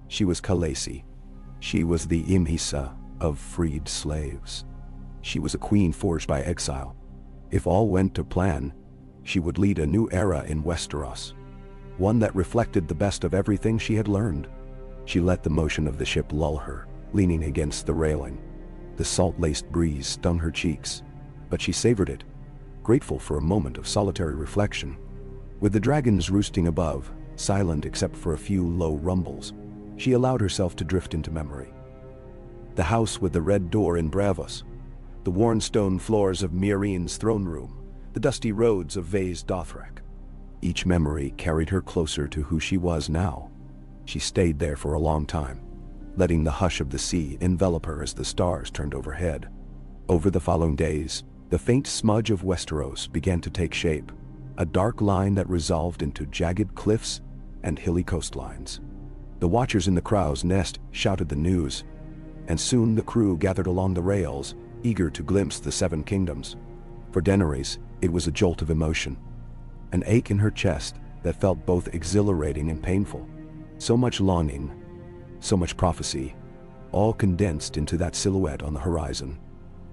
She was Khaleesi, She was the Imhisa of freed slaves. She was a queen forged by exile. If all went to plan, she would lead a new era in Westeros, one that reflected the best of everything she had learned. She let the motion of the ship lull her, leaning against the railing. The salt-laced breeze stung her cheeks, but she savored it, grateful for a moment of solitary reflection. With the dragons roosting above, silent except for a few low rumbles, she allowed herself to drift into memory. The house with the red door in Bravos, the worn stone floors of Meereen's throne room, the dusty roads of Vaes Dothrak. Each memory carried her closer to who she was now. She stayed there for a long time, letting the hush of the sea envelop her as the stars turned overhead. Over the following days, the faint smudge of Westeros began to take shape, a dark line that resolved into jagged cliffs and hilly coastlines. The watchers in the crow's nest shouted the news, and soon the crew gathered along the rails, eager to glimpse the Seven Kingdoms. For Daenerys, it was a jolt of emotion, an ache in her chest that felt both exhilarating and painful. So much longing, so much prophecy, all condensed into that silhouette on the horizon.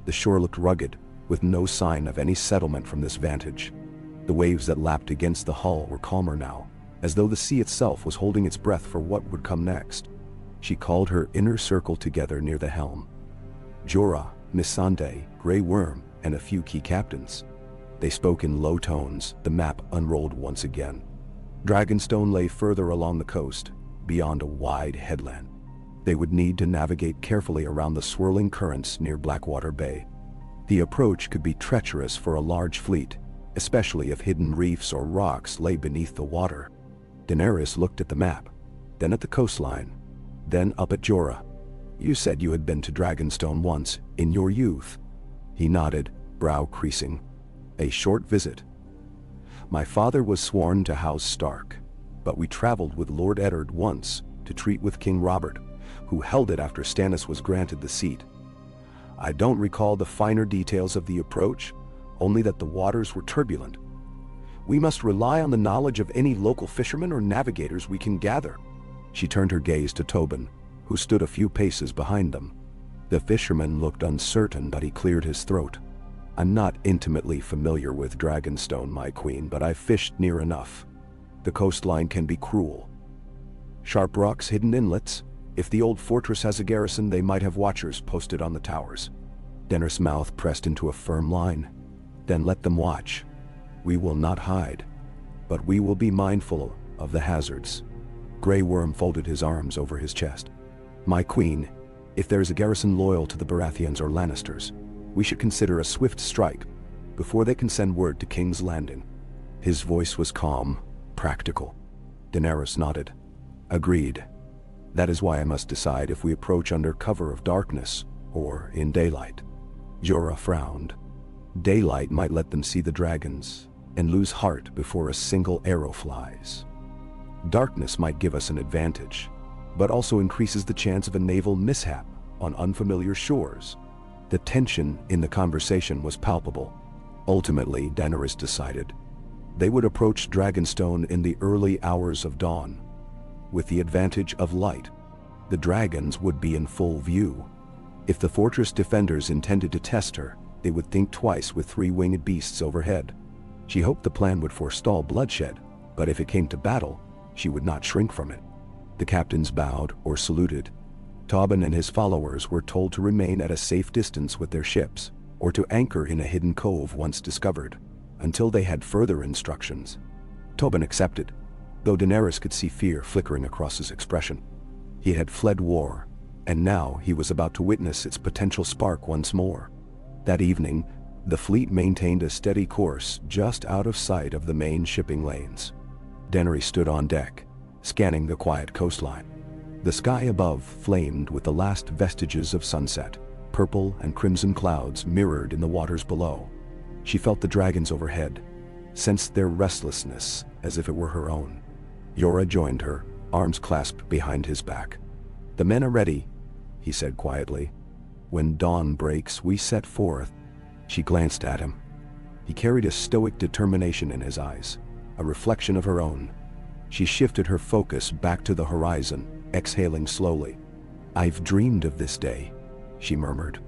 The shore looked rugged, with no sign of any settlement from this vantage. The waves that lapped against the hull were calmer now, as though the sea itself was holding its breath for what would come next. She called her inner circle together near the helm. Jorah, Missandei, Grey Worm, and a few key captains. They spoke in low tones. The map unrolled once again. Dragonstone lay further along the coast, beyond a wide headland. They would need to navigate carefully around the swirling currents near Blackwater Bay. The approach could be treacherous for a large fleet, especially if hidden reefs or rocks lay beneath the water. Daenerys looked at the map, then at the coastline, then up at Jorah. "You said you had been to Dragonstone once, in your youth." He nodded, brow creasing. "A short visit. My father was sworn to House Stark, but we traveled with Lord Eddard once to treat with King Robert, who held it after Stannis was granted the seat. I don't recall the finer details of the approach, only that the waters were turbulent. We must rely on the knowledge of any local fishermen or navigators we can gather." She turned her gaze to Tobin, who stood a few paces behind them. The fisherman looked uncertain, but he cleared his throat. "I'm not intimately familiar with Dragonstone, my queen, but I've fished near enough. The coastline can be cruel. Sharp rocks, hidden inlets. If the old fortress has a garrison, they might have watchers posted on the towers." Daenerys' mouth pressed into a firm line. "Then let them watch. We will not hide, but we will be mindful of the hazards." Grey Worm folded his arms over his chest. "My queen, if there is a garrison loyal to the Baratheons or Lannisters, we should consider a swift strike before they can send word to King's Landing." His voice was calm, practical. Daenerys nodded. "Agreed. That is why I must decide if we approach under cover of darkness or in daylight." Jorah frowned. "Daylight might let them see the dragons and lose heart before a single arrow flies. Darkness might give us an advantage, but also increases the chance of a naval mishap on unfamiliar shores." The tension in the conversation was palpable. Ultimately, Daenerys decided, they would approach Dragonstone in the early hours of dawn, with the advantage of light. The dragons would be in full view. If the fortress defenders intended to test her, they would think twice with three-winged beasts overhead. She hoped the plan would forestall bloodshed, but if it came to battle, she would not shrink from it. The captains bowed or saluted. Tobin and his followers were told to remain at a safe distance with their ships, or to anchor in a hidden cove once discovered, until they had further instructions. Tobin accepted, though Daenerys could see fear flickering across his expression. He had fled war, and now he was about to witness its potential spark once more. That evening, the fleet maintained a steady course just out of sight of the main shipping lanes. Daenerys stood on deck, scanning the quiet coastline. The sky above flamed with the last vestiges of sunset. Purple and crimson clouds mirrored in the waters below. She felt the dragons overhead, sensed their restlessness as if it were her own. Jorah joined her, arms clasped behind his back. "The men are ready," he said quietly. "When dawn breaks, we set forth." She glanced at him. He carried a stoic determination in his eyes, a reflection of her own. She shifted her focus back to the horizon, exhaling slowly. "I've dreamed of this day," she murmured.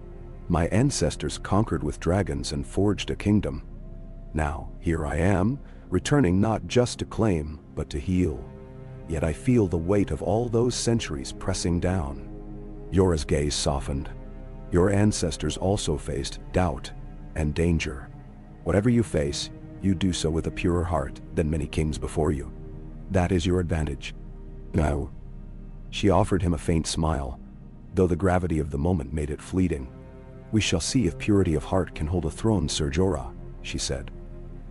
"My ancestors conquered with dragons and forged a kingdom. Now, here I am, returning not just to claim, but to heal. Yet I feel the weight of all those centuries pressing down." Jorah's gaze softened. "Your ancestors also faced doubt and danger. Whatever you face, you do so with a purer heart than many kings before you. That is your advantage." "Now." She offered him a faint smile, though the gravity of the moment made it fleeting. "We shall see if purity of heart can hold a throne, Sir Jorah," she said.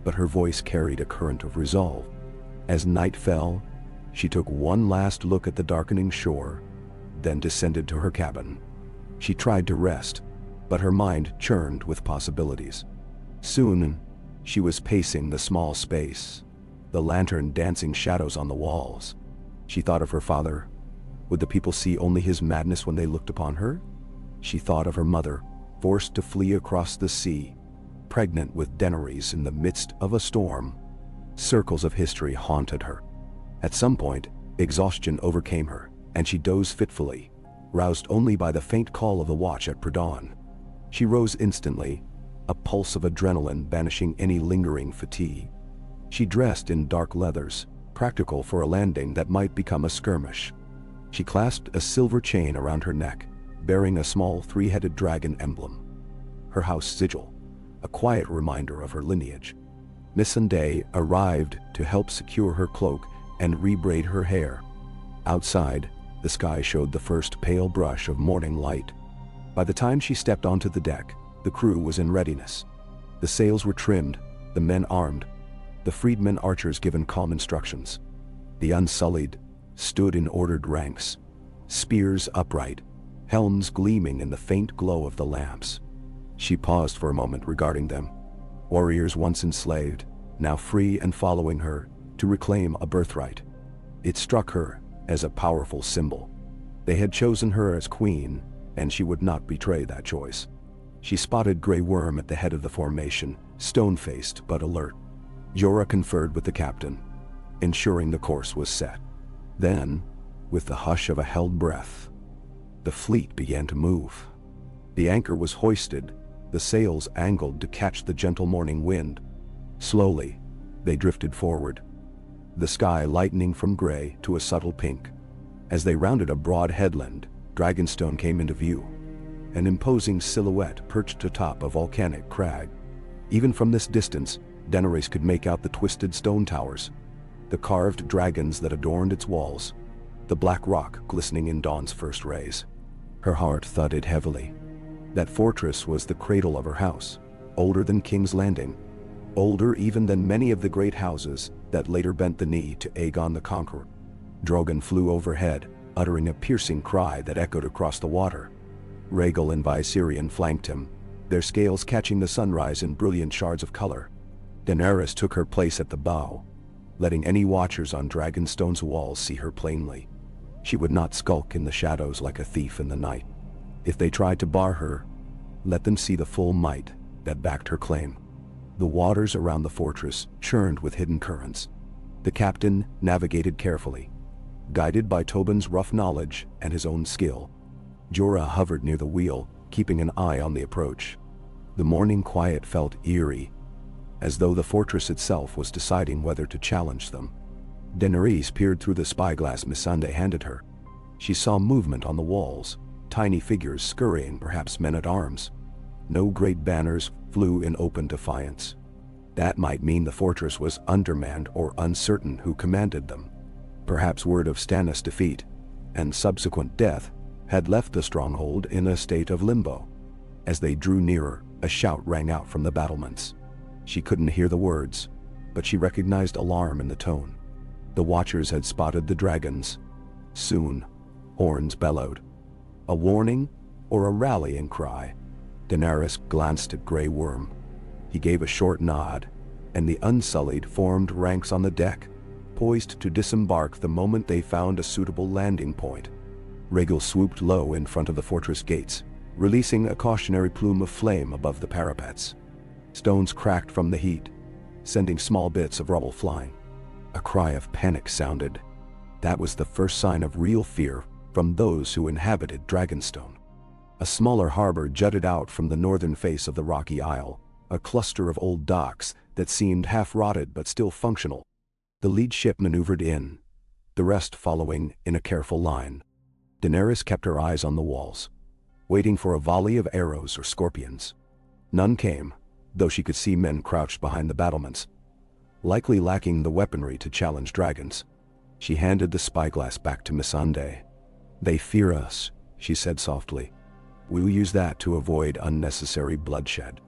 But her voice carried a current of resolve. As night fell, she took one last look at the darkening shore, then descended to her cabin. She tried to rest, but her mind churned with possibilities. Soon, she was pacing the small space, the lantern dancing shadows on the walls. She thought of her father. Would the people see only his madness when they looked upon her? She thought of her mother, forced to flee across the sea, pregnant with Daenerys in the midst of a storm. Circles of history haunted her. At some point, exhaustion overcame her, and she dozed fitfully, roused only by the faint call of the watch at pre-dawn. She rose instantly, a pulse of adrenaline banishing any lingering fatigue. She dressed in dark leathers, practical for a landing that might become a skirmish. She clasped a silver chain around her neck, bearing a small three-headed dragon emblem. Her house sigil, a quiet reminder of her lineage. Missandei arrived to help secure her cloak and rebraid her hair. Outside, the sky showed the first pale brush of morning light. By the time she stepped onto the deck, the crew was in readiness. The sails were trimmed, the men armed, the freedmen archers given calm instructions. The Unsullied stood in ordered ranks, spears upright, helms gleaming in the faint glow of the lamps. She paused for a moment regarding them. Warriors once enslaved, now free and following her to reclaim a birthright. It struck her as a powerful symbol. They had chosen her as queen, and she would not betray that choice. She spotted Grey Worm at the head of the formation, stone-faced but alert. Jorah conferred with the captain, ensuring the course was set. Then, with the hush of a held breath, the fleet began to move. The anchor was hoisted, the sails angled to catch the gentle morning wind. Slowly, they drifted forward, the sky lightening from gray to a subtle pink. As they rounded a broad headland, Dragonstone came into view, an imposing silhouette perched atop a volcanic crag. Even from this distance, Daenerys could make out the twisted stone towers, the carved dragons that adorned its walls, the black rock glistening in dawn's first rays. Her heart thudded heavily. That fortress was the cradle of her house, older than King's Landing, older even than many of the great houses that later bent the knee to Aegon the Conqueror. Drogon flew overhead, uttering a piercing cry that echoed across the water. Rhaegal and Viserion flanked him, their scales catching the sunrise in brilliant shards of color. Daenerys took her place at the bow, letting any watchers on Dragonstone's walls see her plainly. She would not skulk in the shadows like a thief in the night. If they tried to bar her, let them see the full might that backed her claim. The waters around the fortress churned with hidden currents. The captain navigated carefully, guided by Tobin's rough knowledge and his own skill. Jorah hovered near the wheel, keeping an eye on the approach. The morning quiet felt eerie, as though the fortress itself was deciding whether to challenge them. Daenerys peered through the spyglass Missandei handed her. She saw movement on the walls, tiny figures scurrying, perhaps men-at-arms. No great banners flew in open defiance. That might mean the fortress was undermanned or uncertain who commanded them. Perhaps word of Stannis' defeat and subsequent death had left the stronghold in a state of limbo. As they drew nearer, a shout rang out from the battlements. She couldn't hear the words, but she recognized alarm in the tone. The watchers had spotted the dragons. Soon, horns bellowed. A warning or a rallying cry? Daenerys glanced at Grey Worm. He gave a short nod, and the Unsullied formed ranks on the deck, poised to disembark the moment they found a suitable landing point. Rhaegal swooped low in front of the fortress gates, releasing a cautionary plume of flame above the parapets. Stones cracked from the heat, sending small bits of rubble flying. A cry of panic sounded. That was the first sign of real fear from those who inhabited Dragonstone. A smaller harbor jutted out from the northern face of the rocky isle, a cluster of old docks that seemed half-rotted but still functional. The lead ship maneuvered in, the rest following in a careful line. Daenerys kept her eyes on the walls, waiting for a volley of arrows or scorpions. None came, though she could see men crouched behind the battlements, likely lacking the weaponry to challenge dragons. She handed the spyglass back to Missandei. "They fear us," she said softly. "We will use that to avoid unnecessary bloodshed."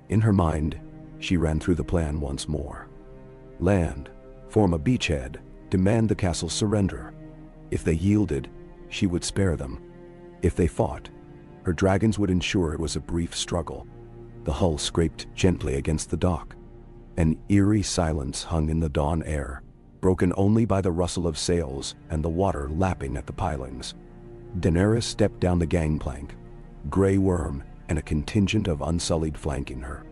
In her mind, she ran through the plan once more. Land, form a beachhead, demand the castle's surrender. If they yielded, she would spare them. If they fought, her dragons would ensure it was a brief struggle. The hull scraped gently against the dock. An eerie silence hung in the dawn air, broken only by the rustle of sails and the water lapping at the pilings. Daenerys stepped down the gangplank, Grey Worm and a contingent of Unsullied flanking her.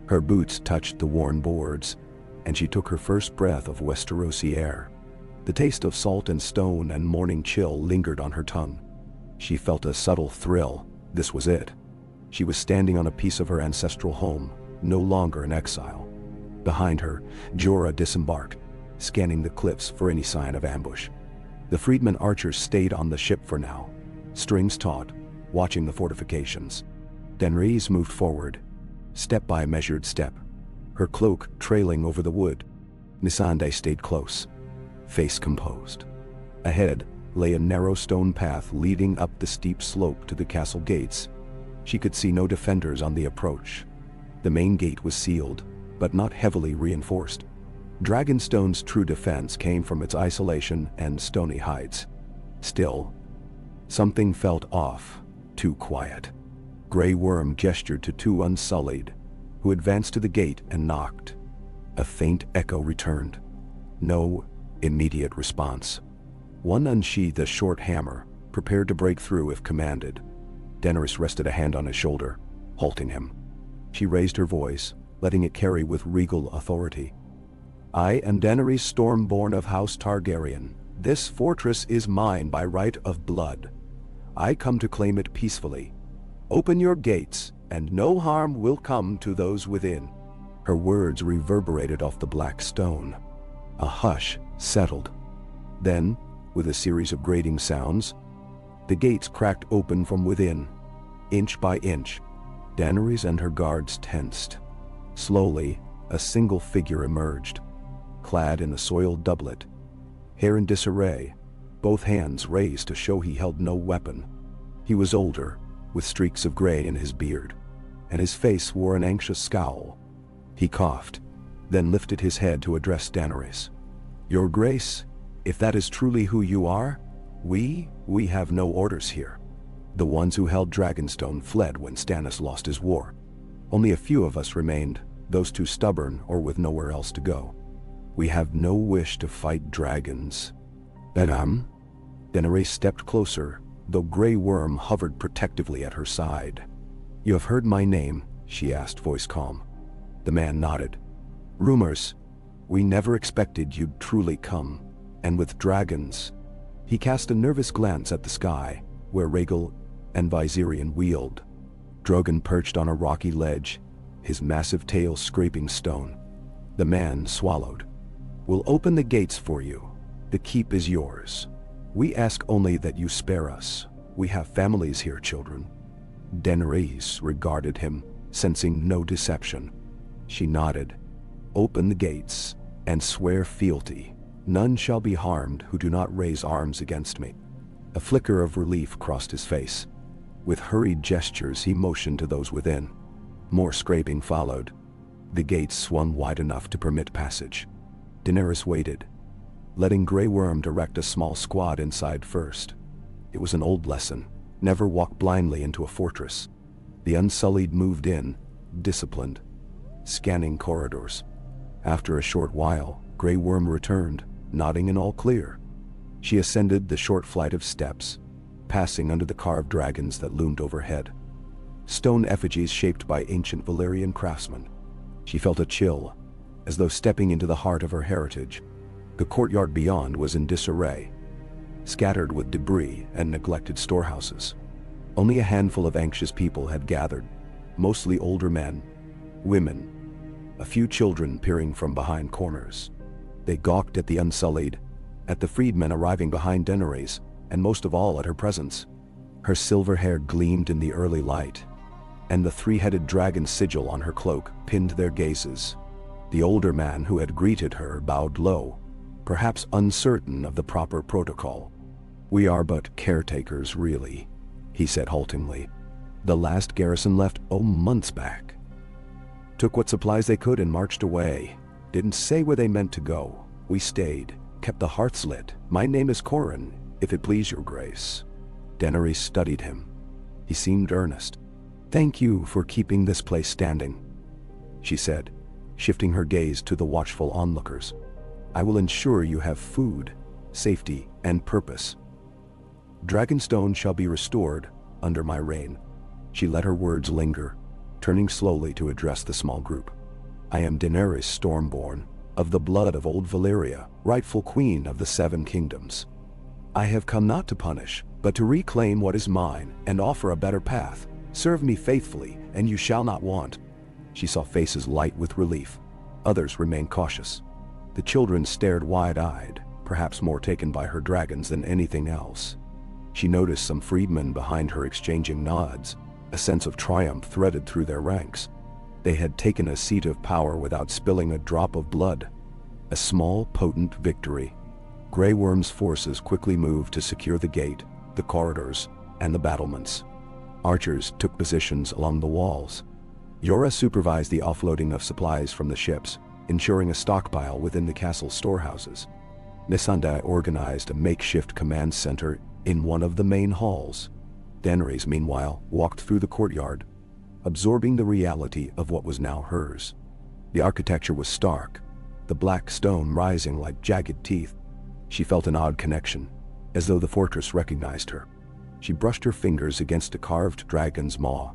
Her boots touched the worn boards, and she took her first breath of Westerosi air. The taste of salt and stone and morning chill lingered on her tongue. She felt a subtle thrill. This was it. She was standing on a piece of her ancestral home, no longer an exile. Behind her, Jorah disembarked, scanning the cliffs for any sign of ambush. The freedmen archers stayed on the ship for now, strings taut, watching the fortifications. Daenerys moved forward, step by measured step, her cloak trailing over the wood. Missandei stayed close, face composed. Ahead lay a narrow stone path leading up the steep slope to the castle gates. She could see no defenders on the approach. The main gate was sealed, but not heavily reinforced. Dragonstone's true defense came from its isolation and stony heights. Still, something felt off, too quiet. Grey Worm gestured to two Unsullied, who advanced to the gate and knocked. A faint echo returned. No immediate response. One unsheathed a short hammer, prepared to break through if commanded. Daenerys rested a hand on his shoulder, halting him. She raised her voice, letting it carry with regal authority. "I am Daenerys Stormborn of House Targaryen. This fortress is mine by right of blood. I come to claim it peacefully. Open your gates, and no harm will come to those within." Her words reverberated off the black stone. A hush settled. Then, with a series of grating sounds, the gates cracked open from within. Inch by inch, Daenerys and her guards tensed. Slowly, a single figure emerged, clad in a soiled doublet, hair in disarray, both hands raised to show he held no weapon. He was older, with streaks of gray in his beard, and his face wore an anxious scowl. He coughed, then lifted his head to address Daenerys. "Your Grace, if that is truly who you are, we have no orders here. The ones who held Dragonstone fled when Stannis lost his war. Only a few of us remained, those too stubborn or with nowhere else to go. We have no wish to fight dragons." "Madame?" Daenerys stepped closer, though Grey Worm hovered protectively at her side. "You have heard my name?" she asked, voice calm. The man nodded. "Rumors. We never expected you'd truly come. And with dragons." He cast a nervous glance at the sky, where Rhaegal and Viserion wheeled. Drogon perched on a rocky ledge, his massive tail scraping stone. The man swallowed. "We'll open the gates for you. The keep is yours. We ask only that you spare us. We have families here, children." Daenerys regarded him, sensing no deception. She nodded. "Open the gates, and swear fealty. None shall be harmed who do not raise arms against me." A flicker of relief crossed his face. With hurried gestures he motioned to those within. More scraping followed. The gates swung wide enough to permit passage. Daenerys waited, letting Grey Worm direct a small squad inside first. It was an old lesson: never walk blindly into a fortress. The Unsullied moved in, disciplined, scanning corridors. After a short while, Grey Worm returned, nodding in all clear. She ascended the short flight of steps, passing under the carved dragons that loomed overhead. Stone effigies shaped by ancient Valyrian craftsmen. She felt a chill, as though stepping into the heart of her heritage. The courtyard beyond was in disarray. scattered with debris and neglected storehouses. Only a handful of anxious people had gathered, mostly older men, women, a few children peering from behind corners. They gawked at the unsullied, at the freedmen arriving behind Daenerys, and most of all at her presence. Her silver hair gleamed in the early light, and the three-headed dragon sigil on her cloak pinned their gazes. The older man who had greeted her bowed low, perhaps uncertain of the proper protocol. "We are but caretakers, really," he said haltingly. "The last garrison left, months back. Took what supplies they could and marched away. Didn't say where they meant to go. We stayed, kept the hearths lit. My name is Corin, if it please your grace." Daenerys studied him. He seemed earnest. "Thank you for keeping this place standing," she said, shifting her gaze to the watchful onlookers. "I will ensure you have food, safety, and purpose. Dragonstone shall be restored under my reign." She let her words linger, turning slowly to address the small group. "I am Daenerys Stormborn, of the blood of old Valyria, rightful queen of the Seven Kingdoms. I have come not to punish, but to reclaim what is mine and offer a better path. Serve me faithfully, and you shall not want." She saw faces light with relief. Others remained cautious. The children stared wide-eyed, perhaps more taken by her dragons than anything else. She noticed some freedmen behind her exchanging nods. A sense of triumph threaded through their ranks. They had taken a seat of power without spilling a drop of blood. A small, potent victory. Grey Worm's forces quickly moved to secure the gate, the corridors, and the battlements. Archers took positions along the walls. Jorah supervised the offloading of supplies from the ships, ensuring a stockpile within the castle's storehouses. Missandei organized a makeshift command center in one of the main halls. Daenerys, meanwhile, walked through the courtyard, absorbing the reality of what was now hers. The architecture was stark, the black stone rising like jagged teeth. She felt an odd connection, as though the fortress recognized her. She brushed her fingers against a carved dragon's maw.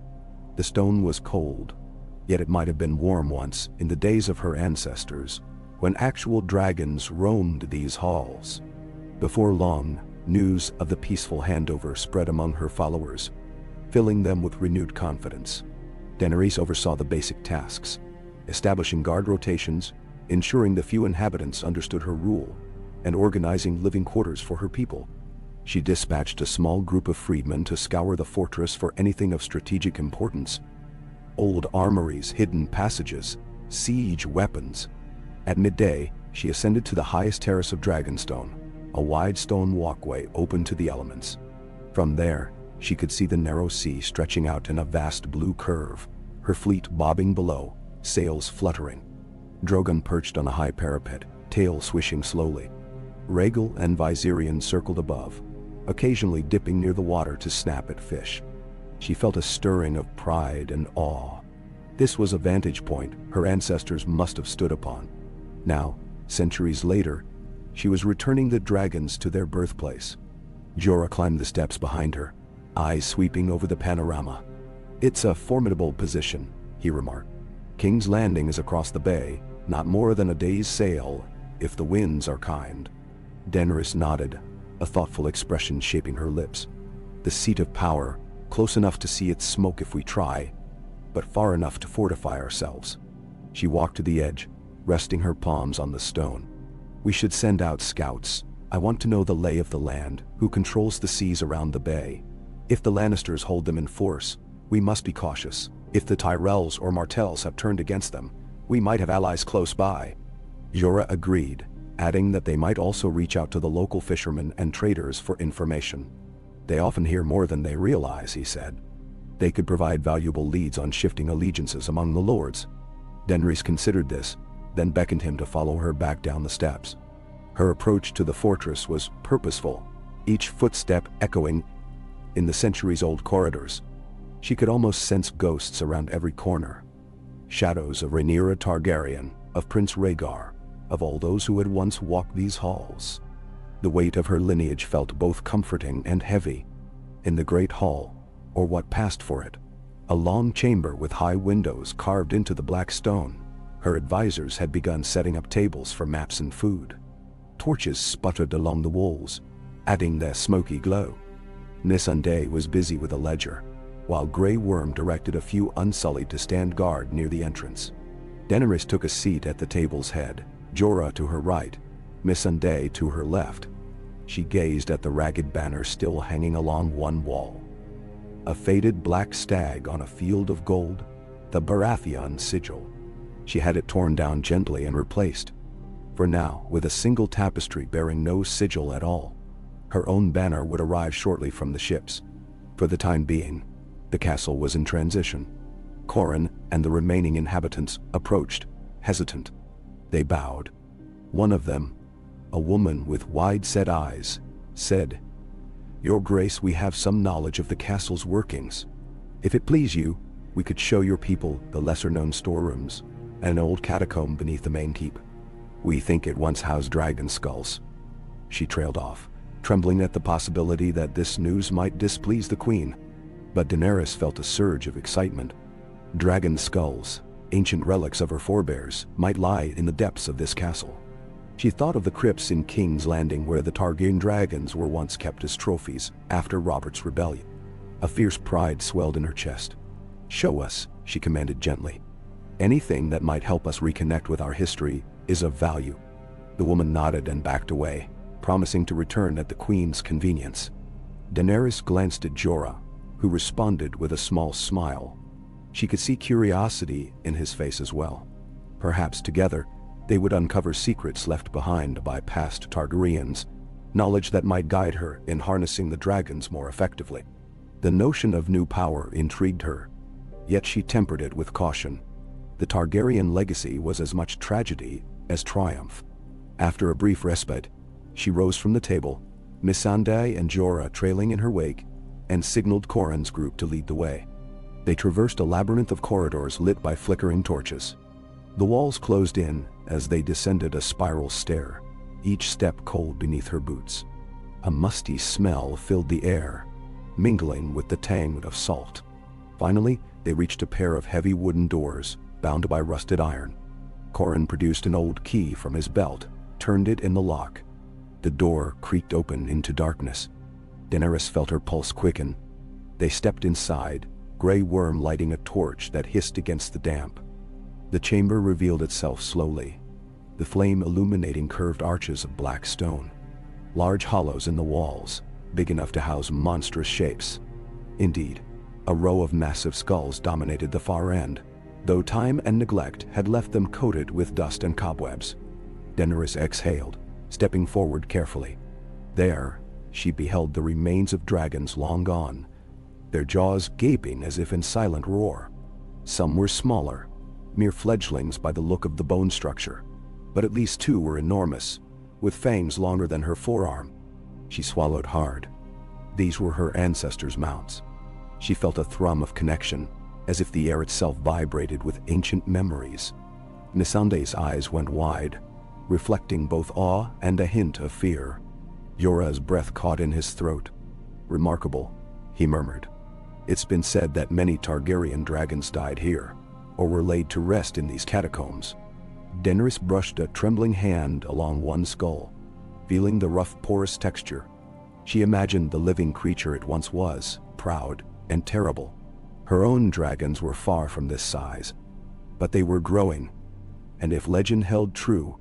The stone was cold, yet it might have been warm once in the days of her ancestors, when actual dragons roamed these halls. Before long, news of the peaceful handover spread among her followers, filling them with renewed confidence. Daenerys oversaw the basic tasks, establishing guard rotations, ensuring the few inhabitants understood her rule, and organizing living quarters for her people. She dispatched a small group of freedmen to scour the fortress for anything of strategic importance. Old armories, hidden passages, siege weapons. At midday, she ascended to the highest terrace of Dragonstone, a wide stone walkway open to the elements. From there, she could see the narrow sea stretching out in a vast blue curve, her fleet bobbing below, sails fluttering. Drogon perched on a high parapet, tail swishing slowly. Rhaegal and Viserion circled above, occasionally dipping near the water to snap at fish. She felt a stirring of pride and awe. This was a vantage point her ancestors must have stood upon. Now, centuries later, she was returning the dragons to their birthplace. Jorah climbed the steps behind her, eyes sweeping over the panorama. "It's a formidable position," he remarked. "King's Landing is across the bay, not more than a day's sail, if the winds are kind." Daenerys nodded, a thoughtful expression shaping her lips. "The seat of power, close enough to see its smoke if we try, but far enough to fortify ourselves." She walked to the edge, resting her palms on the stone. "We should send out scouts. I want to know the lay of the land, who controls the seas around the bay. If the Lannisters hold them in force, we must be cautious. If the Tyrells or Martells have turned against them, we might have allies close by." Jorah agreed, adding that they might also reach out to the local fishermen and traders for information. "They often hear more than they realize," he said. "They could provide valuable leads on shifting allegiances among the lords." Daenerys considered this, then beckoned him to follow her back down the steps. Her approach to the fortress was purposeful, each footstep echoing in the centuries-old corridors. She could almost sense ghosts around every corner. Shadows of Rhaenyra Targaryen, of Prince Rhaegar, of all those who had once walked these halls. The weight of her lineage felt both comforting and heavy. In the great hall, or what passed for it, a long chamber with high windows carved into the black stone, her advisors had begun setting up tables for maps and food. Torches sputtered along the walls, adding their smoky glow. Missandei was busy with a ledger, while Grey Worm directed a few Unsullied to stand guard near the entrance. Daenerys took a seat at the table's head, Jorah to her right, Missandei to her left. She gazed at the ragged banner still hanging along one wall. A faded black stag on a field of gold, the Baratheon sigil. She had it torn down gently and replaced, for now, with a single tapestry bearing no sigil at all. Her own banner would arrive shortly from the ships. For the time being, the castle was in transition. Qhorin and the remaining inhabitants approached, hesitant. They bowed. One of them, a woman with wide-set eyes, said, "Your Grace, we have some knowledge of the castle's workings. If it please you, we could show your people the lesser-known storerooms and an old catacomb beneath the main keep. We think it once housed dragon skulls." She trailed off, trembling at the possibility that this news might displease the queen. But Daenerys felt a surge of excitement. Dragon skulls, ancient relics of her forebears, might lie in the depths of this castle. She thought of the crypts in King's Landing where the Targaryen dragons were once kept as trophies after Robert's rebellion. A fierce pride swelled in her chest. "Show us," she commanded gently. "Anything that might help us reconnect with our history is of value." The woman nodded and backed away, promising to return at the queen's convenience. Daenerys glanced at Jorah, who responded with a small smile. She could see curiosity in his face as well. Perhaps together, they would uncover secrets left behind by past Targaryens, knowledge that might guide her in harnessing the dragons more effectively. The notion of new power intrigued her, yet she tempered it with caution. The Targaryen legacy was as much tragedy as triumph. After a brief respite, she rose from the table, Missandei and Jorah trailing in her wake, and signaled Qhorin's group to lead the way. They traversed a labyrinth of corridors lit by flickering torches. The walls closed in as they descended a spiral stair, each step cold beneath her boots. A musty smell filled the air, mingling with the tang of salt. Finally, they reached a pair of heavy wooden doors, bound by rusted iron. Qhorin produced an old key from his belt, turned it in the lock. The door creaked open into darkness. Daenerys felt her pulse quicken. They stepped inside, Grey Worm lighting a torch that hissed against the damp. The chamber revealed itself slowly, the flame illuminating curved arches of black stone. Large hollows in the walls, big enough to house monstrous shapes. Indeed, a row of massive skulls dominated the far end, though time and neglect had left them coated with dust and cobwebs. Daenerys exhaled, stepping forward carefully. There, she beheld the remains of dragons long gone, their jaws gaping as if in silent roar. Some were smaller, mere fledglings by the look of the bone structure, but at least two were enormous, with fangs longer than her forearm. She swallowed hard. These were her ancestors' mounts. She felt a thrum of connection, as if the air itself vibrated with ancient memories. Missandei's eyes went wide, reflecting both awe and a hint of fear. Jorah's breath caught in his throat. "Remarkable," he murmured. "It's been said that many Targaryen dragons died here, or were laid to rest in these catacombs." Daenerys brushed a trembling hand along one skull, feeling the rough porous texture. She imagined the living creature it once was, proud and terrible. Her own dragons were far from this size, but they were growing, and if legend held true,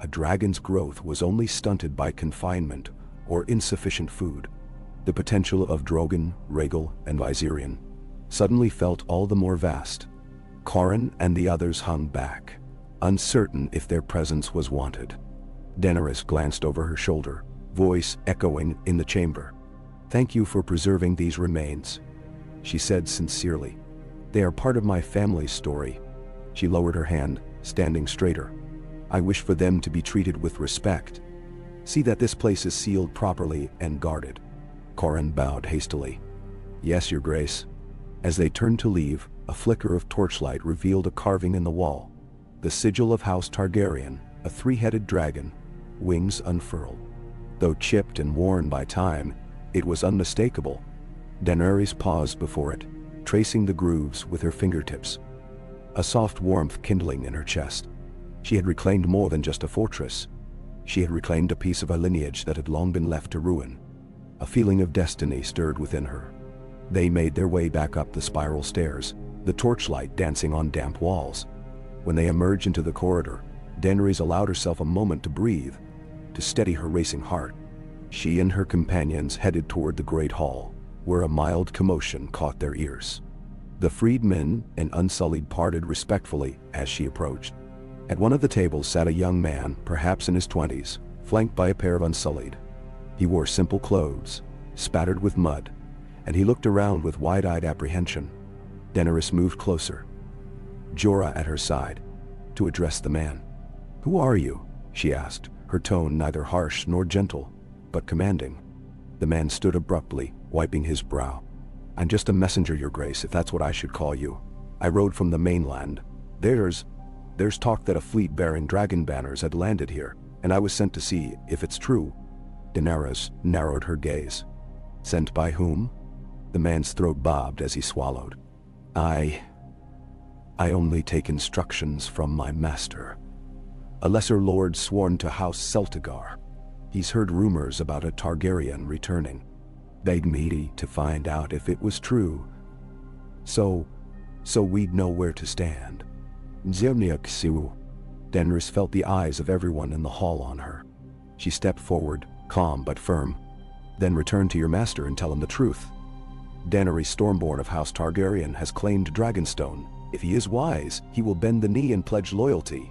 a dragon's growth was only stunted by confinement or insufficient food. The potential of Drogon, Rhaegal, and Viserion suddenly felt all the more vast. Qhorin and the others hung back, uncertain if their presence was wanted. Daenerys glanced over her shoulder, voice echoing in the chamber. "Thank you for preserving these remains," she said sincerely. "They are part of my family's story." She lowered her hand, standing straighter. "I wish for them to be treated with respect. See that this place is sealed properly and guarded." Qhorin bowed hastily. "Yes, Your Grace." As they turned to leave, a flicker of torchlight revealed a carving in the wall. The sigil of House Targaryen, a three-headed dragon, wings unfurled. Though chipped and worn by time, it was unmistakable. Daenerys paused before it, tracing the grooves with her fingertips. A soft warmth kindling in her chest. She had reclaimed more than just a fortress. She had reclaimed a piece of a lineage that had long been left to ruin. A feeling of destiny stirred within her. They made their way back up the spiral stairs, the torchlight dancing on damp walls. When they emerged into the corridor, Daenerys allowed herself a moment to breathe, to steady her racing heart. She and her companions headed toward the Great Hall, where a mild commotion caught their ears. The freedmen and Unsullied parted respectfully as she approached. At one of the tables sat a young man, perhaps in his 20s, flanked by a pair of Unsullied. He wore simple clothes, spattered with mud, and he looked around with wide-eyed apprehension. Daenerys moved closer, Jorah at her side, to address the man. "Who are you?" she asked, her tone neither harsh nor gentle, but commanding. The man stood abruptly, wiping his brow. "I'm just a messenger, Your Grace, if that's what I should call you. I rode from the mainland. There's talk that a fleet bearing dragon banners had landed here, and I was sent to see if it's true." Daenerys narrowed her gaze. "Sent by whom?" The man's throat bobbed as he swallowed. I only take instructions from my master. A lesser lord sworn to House Celtigar. He's heard rumors about a Targaryen returning. Begged me to find out if it was true. So we'd know where to stand. Daenerys felt the eyes of everyone in the hall on her. She stepped forward, calm but firm. "Then return to your master and tell him the truth. Daenerys Stormborn of House Targaryen has claimed Dragonstone. If he is wise, he will bend the knee and pledge loyalty.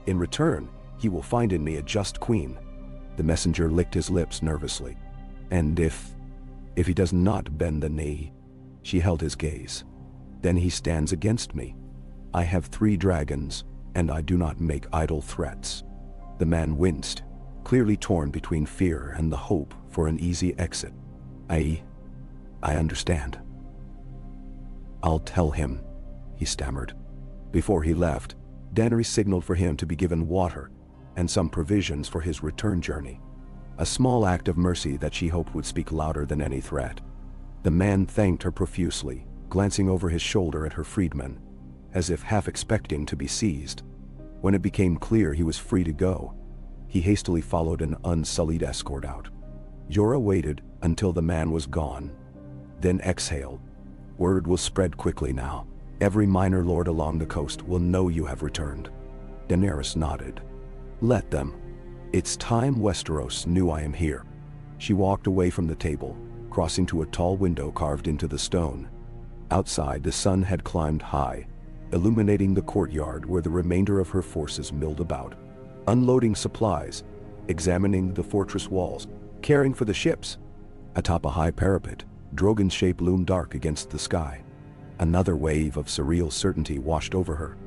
In return, he will find in me a just queen." The messenger licked his lips nervously. "And if he does not bend the knee," she held his gaze, "then he stands against me. I have 3 dragons, and I do not make idle threats." The man winced, clearly torn between fear and the hope for an easy exit. I understand. I'll tell him," he stammered. Before he left, Daenerys signaled for him to be given water and some provisions for his return journey. A small act of mercy that she hoped would speak louder than any threat. The man thanked her profusely, glancing over his shoulder at her freedmen, as if half expecting to be seized. When it became clear he was free to go, he hastily followed an Unsullied escort out. Jorah waited until the man was gone, then exhaled. "Word will spread quickly now. Every minor lord along the coast will know you have returned." Daenerys nodded. "Let them. It's time Westeros knew I am here." She walked away from the table, crossing to a tall window carved into the stone. Outside, the sun had climbed high, illuminating the courtyard where the remainder of her forces milled about, unloading supplies, examining the fortress walls, caring for the ships. Atop a high parapet, Drogon's shape loomed dark against the sky. Another wave of surreal certainty washed over her.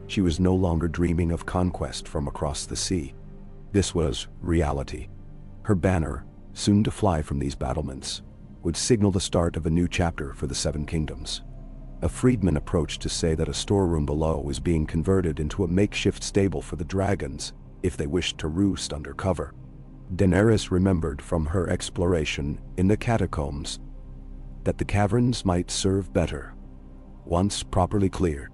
She was no longer dreaming of conquest from across the sea. This was reality. Her banner, soon to fly from these battlements, would signal the start of a new chapter for the Seven Kingdoms. A freedman approached to say that a storeroom below was being converted into a makeshift stable for the dragons, if they wished to roost under cover. Daenerys remembered from her exploration in the catacombs that the caverns might serve better. Once properly cleared,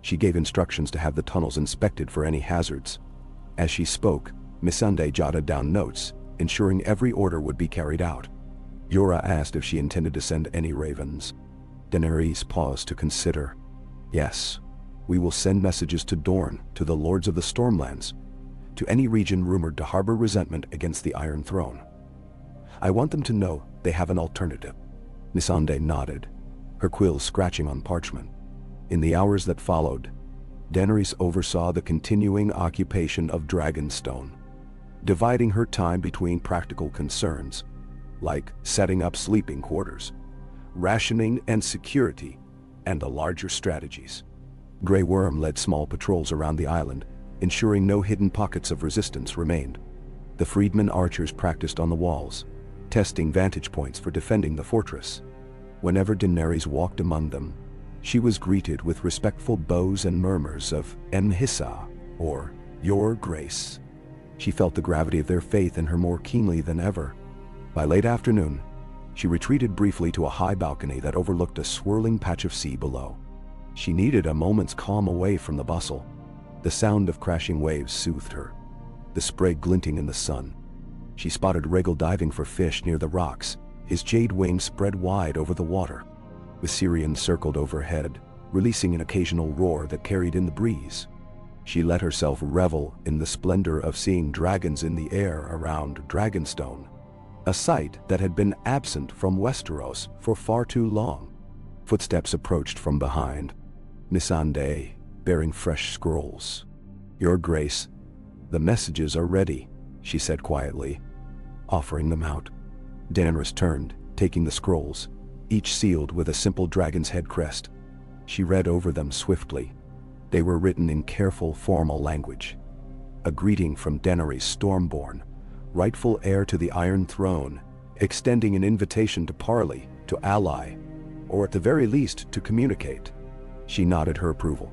she gave instructions to have the tunnels inspected for any hazards. As she spoke, Missandei jotted down notes, ensuring every order would be carried out. Jorah asked if she intended to send any ravens. Daenerys paused to consider. "Yes, we will send messages to Dorne, to the lords of the Stormlands, to any region rumored to harbor resentment against the Iron Throne. I want them to know they have an alternative." Missandei nodded, her quills scratching on parchment. In the hours that followed, Daenerys oversaw the continuing occupation of Dragonstone, dividing her time between practical concerns, like setting up sleeping quarters, rationing and security, and the larger strategies. Grey Worm led small patrols around the island, ensuring no hidden pockets of resistance remained. The freedmen archers practiced on the walls, testing vantage points for defending the fortress. Whenever Daenerys walked among them, she was greeted with respectful bows and murmurs of Mhissa, or Your Grace. She felt the gravity of their faith in her more keenly than ever. By late afternoon, she retreated briefly to a high balcony that overlooked a swirling patch of sea below. She needed a moment's calm away from the bustle. The sound of crashing waves soothed her. the spray glinting in the sun. She spotted Rhaegal diving for fish near the rocks, his jade wings spread wide over the water. Viserion circled overhead, releasing an occasional roar that carried in the breeze. She let herself revel in the splendor of seeing dragons in the air around Dragonstone, a sight that had been absent from Westeros for far too long. Footsteps approached from behind. Missandei, bearing fresh scrolls. "Your Grace, the messages are ready," she said quietly, offering them out. Daenerys turned, taking the scrolls, each sealed with a simple dragon's head crest. She read over them swiftly. They were written in careful, formal language. A greeting from Daenerys Stormborn, rightful heir to the Iron Throne, extending an invitation to parley, to ally, or at the very least to communicate. She nodded her approval.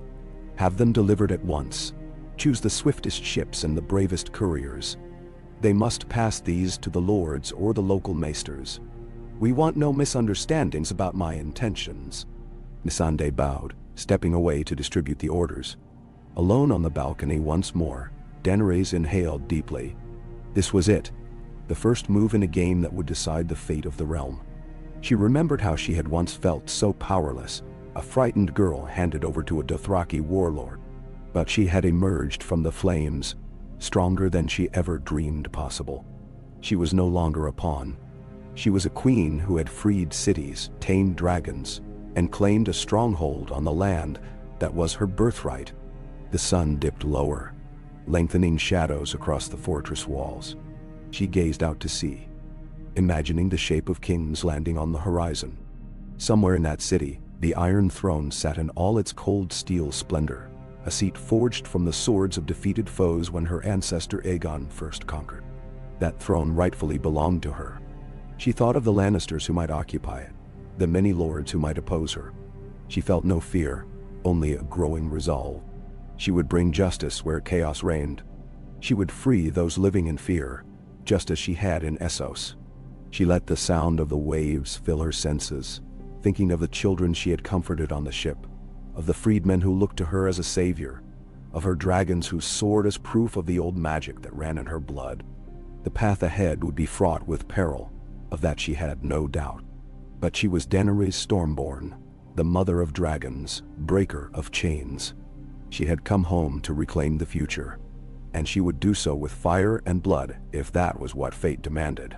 "Have them delivered at once. Choose the swiftest ships and the bravest couriers. They must pass these to the lords or the local maesters. We want no misunderstandings about my intentions." Missandei bowed, stepping away to distribute the orders. Alone on the balcony once more, Daenerys inhaled deeply. This was it, the first move in a game that would decide the fate of the realm. She remembered how she had once felt so powerless, a frightened girl handed over to a Dothraki warlord. But she had emerged from the flames, stronger than she ever dreamed possible. She was no longer a pawn. She was a queen who had freed cities, tamed dragons, and claimed a stronghold on the land that was her birthright. The sun dipped lower, lengthening shadows across the fortress walls. She gazed out to sea, imagining the shape of King's Landing on the horizon. Somewhere in that city, the Iron Throne sat in all its cold steel splendor, a seat forged from the swords of defeated foes when her ancestor Aegon first conquered. That throne rightfully belonged to her. She thought of the Lannisters who might occupy it, the many lords who might oppose her. She felt no fear, only a growing resolve. She would bring justice where chaos reigned. She would free those living in fear, just as she had in Essos. She let the sound of the waves fill her senses, thinking of the children she had comforted on the ship, of the freedmen who looked to her as a savior, of her dragons who soared as proof of the old magic that ran in her blood. The path ahead would be fraught with peril, of that she had no doubt. But she was Daenerys Stormborn, the mother of dragons, breaker of chains. She had come home to reclaim the future, and she would do so with fire and blood if that was what fate demanded.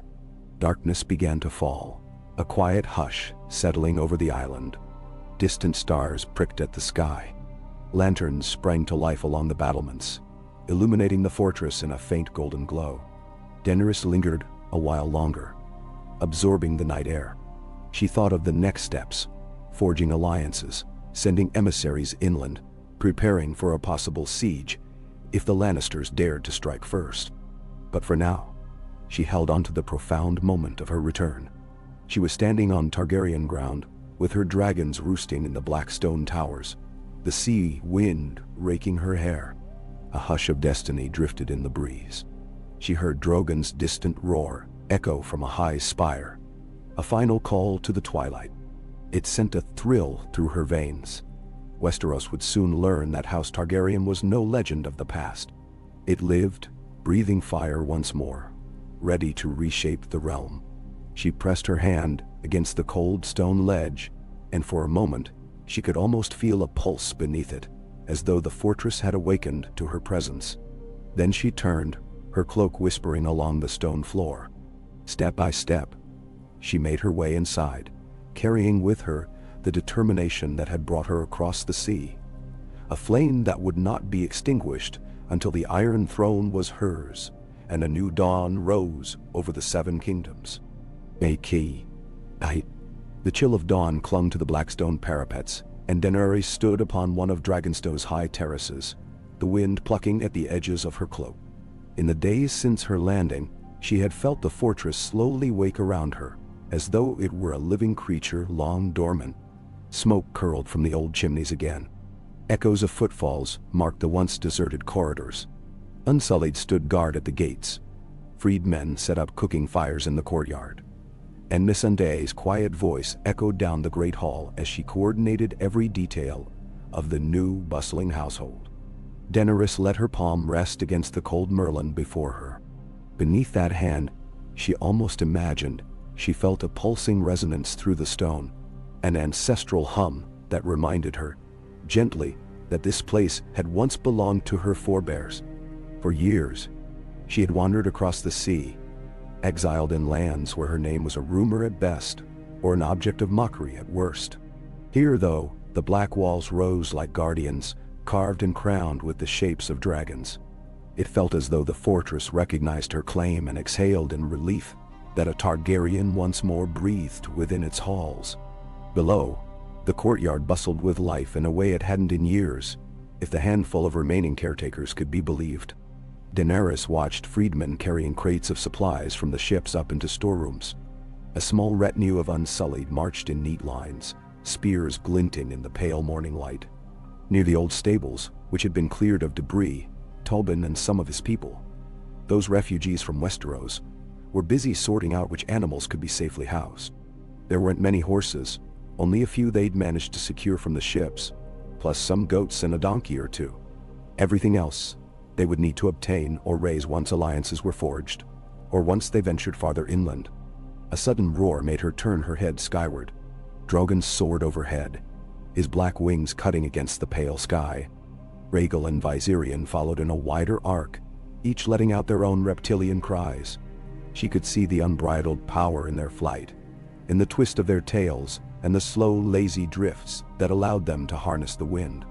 Darkness began to fall, a quiet hush settling over the island. Distant stars pricked at the sky. Lanterns sprang to life along the battlements, illuminating the fortress in a faint golden glow. Daenerys lingered a while longer, absorbing the night air. She thought of the next steps, forging alliances, sending emissaries inland, preparing for a possible siege if the Lannisters dared to strike first. But for now, she held on to the profound moment of her return. She was standing on Targaryen ground, with her dragons roosting in the black stone towers, the sea wind raking her hair. A hush of destiny drifted in the breeze. She heard Drogon's distant roar echo from a high spire, a final call to the twilight. It sent a thrill through her veins. Westeros would soon learn that House Targaryen was no legend of the past. It lived, breathing fire once more, ready to reshape the realm. She pressed her hand against the cold stone ledge, and for a moment, she could almost feel a pulse beneath it, as though the fortress had awakened to her presence. Then she turned, her cloak whispering along the stone floor. Step by step, she made her way inside, carrying with her the determination that had brought her across the sea, a flame that would not be extinguished until the Iron Throne was hers, and a new dawn rose over the Seven Kingdoms. The chill of dawn clung to the black stone parapets, and Daenerys stood upon one of Dragonstone's high terraces, the wind plucking at the edges of her cloak. In the days since her landing, she had felt the fortress slowly wake around her, as though it were a living creature long dormant. Smoke curled from the old chimneys again. Echoes of footfalls marked the once deserted corridors. Unsullied stood guard at the gates. Freed men set up cooking fires in the courtyard. And Missandei's quiet voice echoed down the great hall as she coordinated every detail of the new, bustling household. Daenerys let her palm rest against the cold Merlin before her. Beneath that hand, she almost imagined she felt a pulsing resonance through the stone, an ancestral hum that reminded her, gently, that this place had once belonged to her forebears. For years, she had wandered across the sea, exiled in lands where her name was a rumor at best, or an object of mockery at worst. Here, though, the black walls rose like guardians, carved and crowned with the shapes of dragons. It felt as though the fortress recognized her claim and exhaled in relief that a Targaryen once more breathed within its halls. Below, the courtyard bustled with life in a way it hadn't in years, if the handful of remaining caretakers could be believed. Daenerys watched freedmen carrying crates of supplies from the ships up into storerooms. A small retinue of Unsullied marched in neat lines, spears glinting in the pale morning light. Near the old stables, which had been cleared of debris, Tobin and some of his people, those refugees from Westeros, were busy sorting out which animals could be safely housed. There weren't many horses, only a few they'd managed to secure from the ships, plus some goats and a donkey or two. Everything else they would need to obtain or raise once alliances were forged, or once they ventured farther inland. A sudden roar made her turn her head skyward. Drogon soared overhead, his black wings cutting against the pale sky. Rhaegal and Viserion followed in a wider arc, each letting out their own reptilian cries. She could see the unbridled power in their flight, in the twist of their tails and the slow, lazy drifts that allowed them to harness the wind.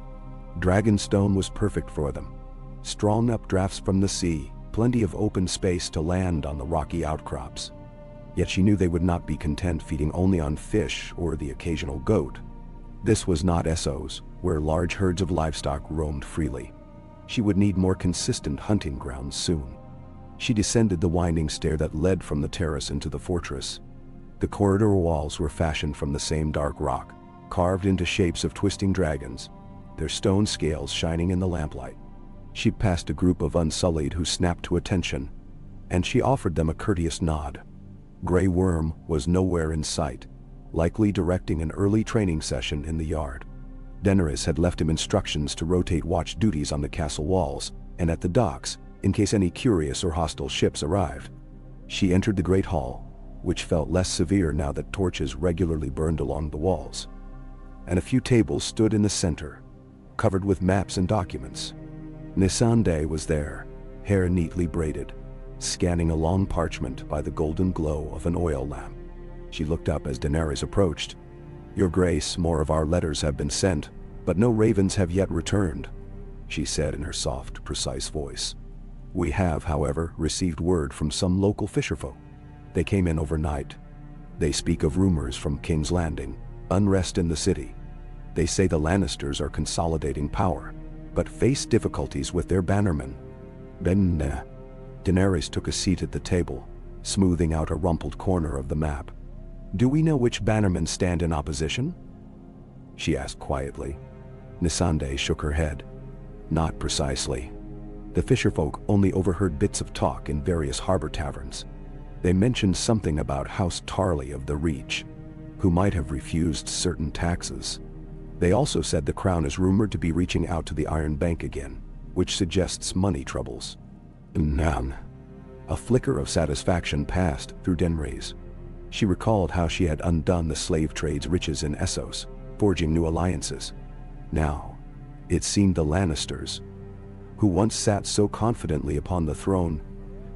Dragonstone was perfect for them. Strong updrafts from the sea, plenty of open space to land on the rocky outcrops. Yet she knew they would not be content feeding only on fish or the occasional goat. This was not Essos, where large herds of livestock roamed freely. She would need more consistent hunting grounds soon. She descended the winding stair that led from the terrace into the fortress. The corridor walls were fashioned from the same dark rock, carved into shapes of twisting dragons, their stone scales shining in the lamplight. She passed a group of Unsullied who snapped to attention, and she offered them a courteous nod. Grey Worm was nowhere in sight, likely directing an early training session in the yard. Daenerys had left him instructions to rotate watch duties on the castle walls and at the docks in case any curious or hostile ships arrived. She entered the great hall, which felt less severe now that torches regularly burned along the walls. And a few tables stood in the center, covered with maps and documents. Missandei was there, hair neatly braided, scanning a long parchment by the golden glow of an oil lamp. She looked up as Daenerys approached. "Your Grace, more of our letters have been sent, but no ravens have yet returned," she said in her soft, precise voice. "We have, however, received word from some local fisherfolk. They came in overnight. They speak of rumors from King's Landing, unrest in the city. They say the Lannisters are consolidating power, but face difficulties with their bannermen." Daenerys took a seat at the table, smoothing out a rumpled corner of the map. "Do we know which bannermen stand in opposition?" she asked quietly. Missandei shook her head. "Not precisely. The fisherfolk only overheard bits of talk in various harbor taverns. They mentioned something about House Tarly of the Reach, who might have refused certain taxes. They also said the crown is rumored to be reaching out to the Iron Bank again, which suggests money troubles." A flicker of satisfaction passed through Daenerys. She recalled how she had undone the slave trade's riches in Essos, forging new alliances. Now, it seemed the Lannisters, who once sat so confidently upon the throne,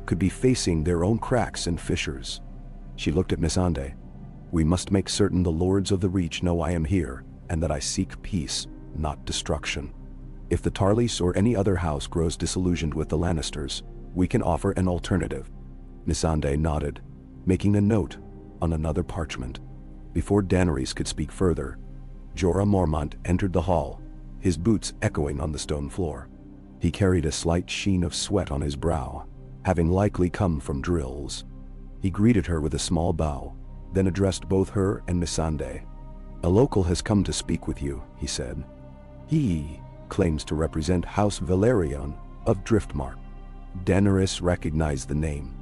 could be facing their own cracks and fissures. She looked at Missandei. "We must make certain the Lords of the Reach know I am here, and that I seek peace, not destruction. If the Tarlys or any other house grows disillusioned with the Lannisters, we can offer an alternative." Missandei nodded, making a note on another parchment. Before Daenerys could speak further, Jorah Mormont entered the hall, his boots echoing on the stone floor. He carried a slight sheen of sweat on his brow, having likely come from drills. He greeted her with a small bow, then addressed both her and Missandei. "A local has come to speak with you," he said. "He claims to represent House Velaryon of Driftmark." Daenerys recognized the name.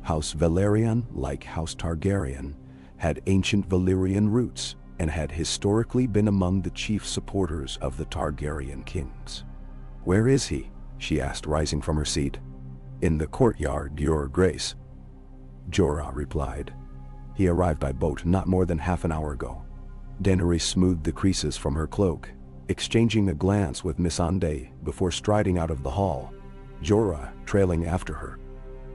House Velaryon, like House Targaryen, had ancient Valyrian roots and had historically been among the chief supporters of the Targaryen kings. "Where is he?" she asked, rising from her seat. "In the courtyard, your grace," Jorah replied. "He arrived by boat not more than half an hour ago." Daenerys smoothed the creases from her cloak, exchanging a glance with Missandei before striding out of the hall, Jorah trailing after her.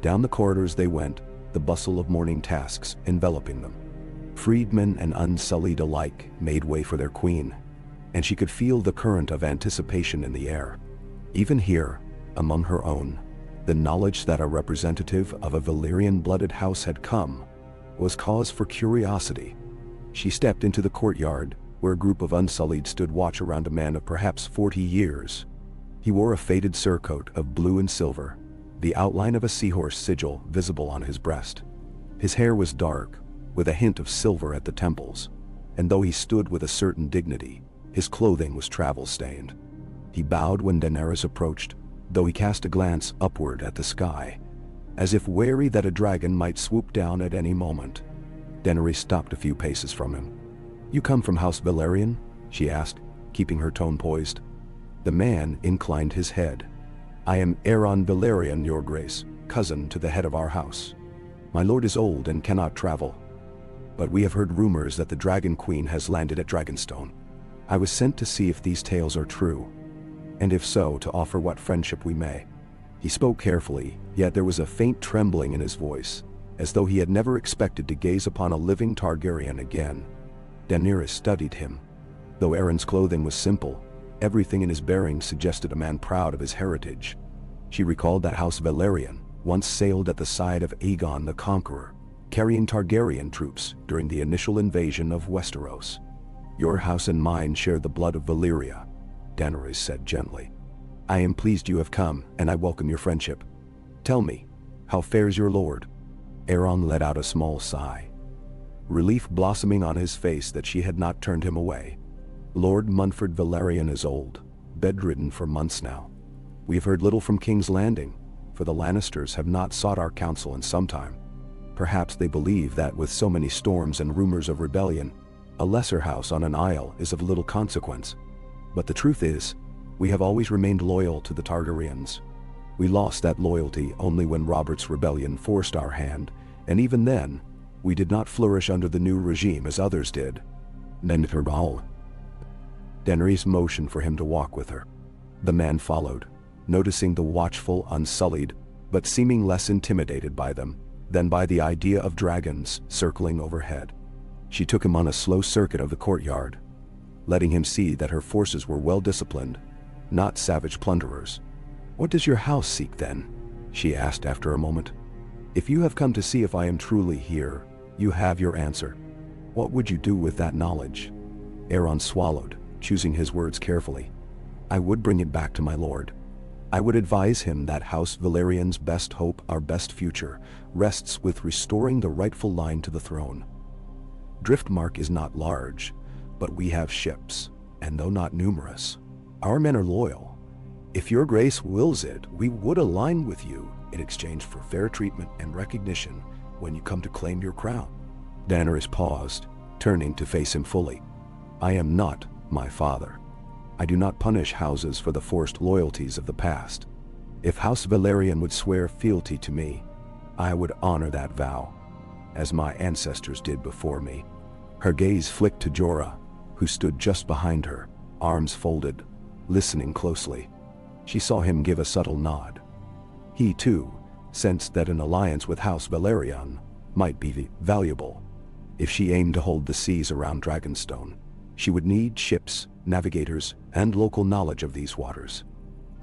Down the corridors they went, the bustle of morning tasks enveloping them. Freedmen and unsullied alike made way for their queen, and she could feel the current of anticipation in the air. Even here, among her own, the knowledge that a representative of a Valyrian-blooded house had come was cause for curiosity. She stepped into the courtyard, where a group of unsullied stood watch around a man of perhaps 40 years. He wore a faded surcoat of blue and silver, the outline of a seahorse sigil visible on his breast. His hair was dark, with a hint of silver at the temples, and though he stood with a certain dignity, his clothing was travel-stained. He bowed when Daenerys approached, though he cast a glance upward at the sky, as if wary that a dragon might swoop down at any moment. Daenerys stopped a few paces from him. "You come from House Velaryon?" she asked, keeping her tone poised. The man inclined his head. "I am Aeron Velaryon, your grace, cousin to the head of our house. My lord is old and cannot travel, but we have heard rumors that the Dragon Queen has landed at Dragonstone. I was sent to see if these tales are true, and if so, to offer what friendship we may." He spoke carefully, yet there was a faint trembling in his voice, as though he had never expected to gaze upon a living Targaryen again. Daenerys studied him. Though Aeron's clothing was simple, everything in his bearing suggested a man proud of his heritage. She recalled that House Velaryon once sailed at the side of Aegon the Conqueror, carrying Targaryen troops during the initial invasion of Westeros. "Your house and mine share the blood of Valyria," Daenerys said gently. "I am pleased you have come, and I welcome your friendship. Tell me, how fares your lord?" Aeron let out a small sigh, relief blossoming on his face that she had not turned him away. "Lord Munford Velaryon is old, bedridden for months now. We have heard little from King's Landing, for the Lannisters have not sought our counsel in some time. Perhaps they believe that with so many storms and rumors of rebellion, a lesser house on an isle is of little consequence. But the truth is, we have always remained loyal to the Targaryens. We lost that loyalty only when Robert's rebellion forced our hand, and even then, we did not flourish under the new regime as others did." Daenerys motioned for him to walk with her. The man followed, noticing the watchful, unsullied, but seeming less intimidated by them than by the idea of dragons circling overhead. She took him on a slow circuit of the courtyard, letting him see that her forces were well disciplined, not savage plunderers. "What does your house seek then?" she asked after a moment. "If you have come to see if I am truly here, you have your answer. What would you do with that knowledge?" Aeron swallowed, choosing his words carefully. "I would bring it back to my lord. I would advise him that House Velaryon's best hope, our best future, rests with restoring the rightful line to the throne. Driftmark is not large, but we have ships, and though not numerous, our men are loyal. If your grace wills it, we would align with you in exchange for fair treatment and recognition when you come to claim your crown." Daenerys paused, turning to face him fully. "I am not my father. I do not punish houses for the forced loyalties of the past. If House Velaryon would swear fealty to me, I would honor that vow, as my ancestors did before me." Her gaze flicked to Jorah, who stood just behind her, arms folded, listening closely. She saw him give a subtle nod. He, too, sensed that an alliance with House Velaryon might be valuable. If she aimed to hold the seas around Dragonstone, she would need ships, navigators, and local knowledge of these waters.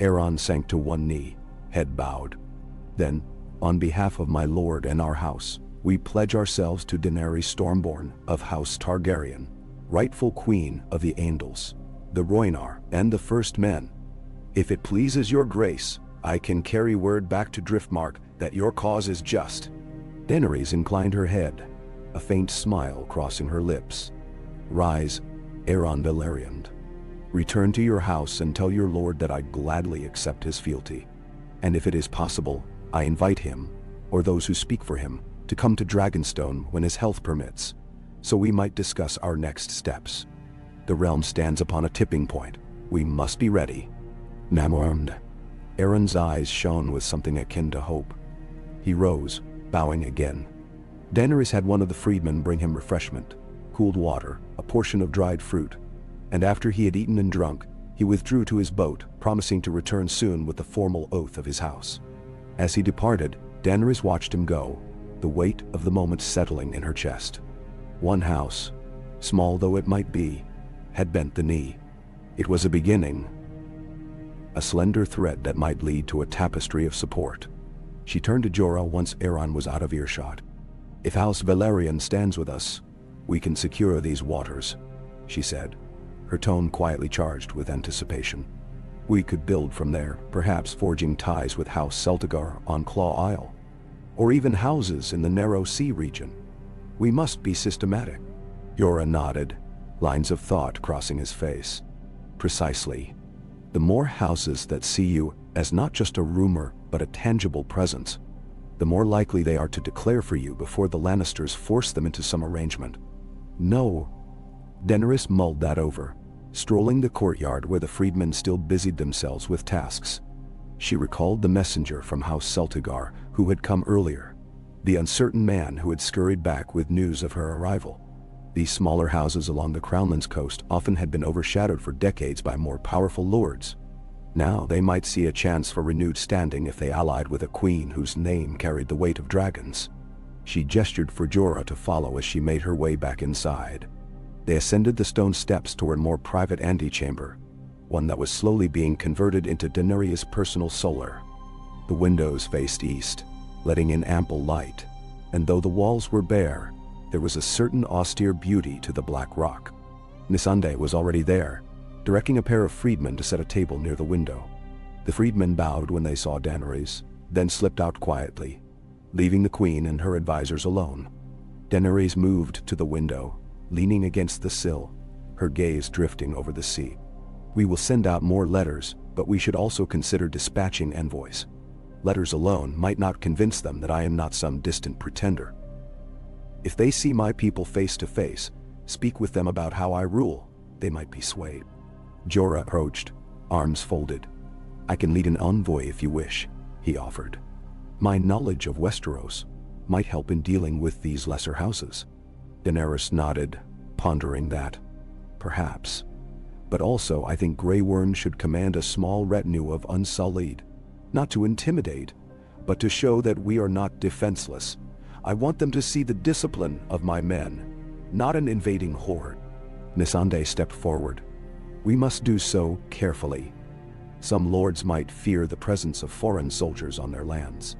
Aeron sank to one knee, head bowed. "Then, on behalf of my lord and our house, we pledge ourselves to Daenerys Stormborn of House Targaryen, rightful queen of the Andals, the Rhoynar, and the First Men. If it pleases your grace, I can carry word back to Driftmark that your cause is just." Daenerys inclined her head, a faint smile crossing her lips. "Rise, Aeron Velaryon. Return to your house and tell your lord that I gladly accept his fealty. And if it is possible, I invite him, or those who speak for him, to come to Dragonstone when his health permits, so we might discuss our next steps. The realm stands upon a tipping point. We must be ready." Namornd. Aaron's eyes shone with something akin to hope. He rose, bowing again. Daenerys had one of the freedmen bring him refreshment, cooled water, a portion of dried fruit, and after he had eaten and drunk, he withdrew to his boat, promising to return soon with the formal oath of his house. As he departed, Daenerys watched him go, the weight of the moment settling in her chest. One house, small though it might be, had bent the knee. It was a beginning, a slender thread that might lead to a tapestry of support. She turned to Jorah once Aeron was out of earshot. "If House Valerian stands with us, we can secure these waters," she said, her tone quietly charged with anticipation. "We could build from there, perhaps forging ties with House Celtigar on Claw Isle, or even houses in the Narrow Sea region. We must be systematic." Jorah nodded, lines of thought crossing his face. "Precisely. The more houses that see you as not just a rumor but a tangible presence, the more likely they are to declare for you before the Lannisters force them into some arrangement." "No." Daenerys mulled that over, strolling the courtyard where the freedmen still busied themselves with tasks. She recalled the messenger from House Celtigar who had come earlier, the uncertain man who had scurried back with news of her arrival. These smaller houses along the Crownlands coast often had been overshadowed for decades by more powerful lords. Now they might see a chance for renewed standing if they allied with a queen whose name carried the weight of dragons. She gestured for Jorah to follow as she made her way back inside. They ascended the stone steps toward a more private antechamber, one that was slowly being converted into Daenerys' personal solar. The windows faced east, letting in ample light, and though the walls were bare, there was a certain austere beauty to the black rock. Missandei was already there, directing a pair of freedmen to set a table near the window. The freedmen bowed when they saw Daenerys, then slipped out quietly, leaving the queen and her advisors alone. Daenerys moved to the window, leaning against the sill, her gaze drifting over the sea. "We will send out more letters, but we should also consider dispatching envoys. Letters alone might not convince them that I am not some distant pretender. If they see my people face to face, speak with them about how I rule, they might be swayed." Jorah approached, arms folded. "I can lead an envoy if you wish," he offered. "My knowledge of Westeros might help in dealing with these lesser houses." Daenerys nodded, pondering that. "Perhaps. But also I think Grey Worm should command a small retinue of Unsullied, not to intimidate, but to show that we are not defenseless. I want them to see the discipline of my men, not an invading horde." Missandei stepped forward. "We must do so carefully. Some lords might fear the presence of foreign soldiers on their lands."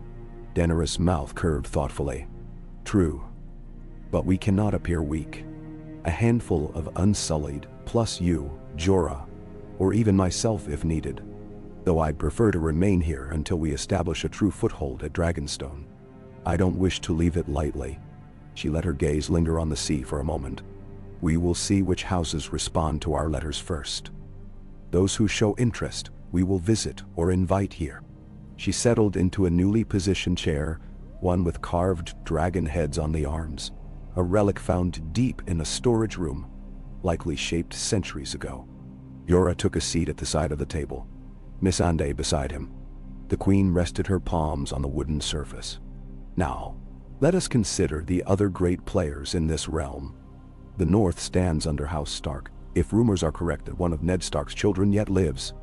Daenerys' mouth curved thoughtfully. "True. But we cannot appear weak. A handful of Unsullied, plus you, Jorah, or even myself if needed. Though I'd prefer to remain here until we establish a true foothold at Dragonstone. I don't wish to leave it lightly." She let her gaze linger on the sea for a moment. "We will see which houses respond to our letters first. Those who show interest, we will visit or invite here." She settled into a newly positioned chair, one with carved dragon heads on the arms, a relic found deep in a storage room, likely shaped centuries ago. Jorah took a seat at the side of the table, Missandei beside him. The queen rested her palms on the wooden surface. "Now, let us consider the other great players in this realm. The North stands under House Stark, if rumors are correct that one of Ned Stark's children yet lives.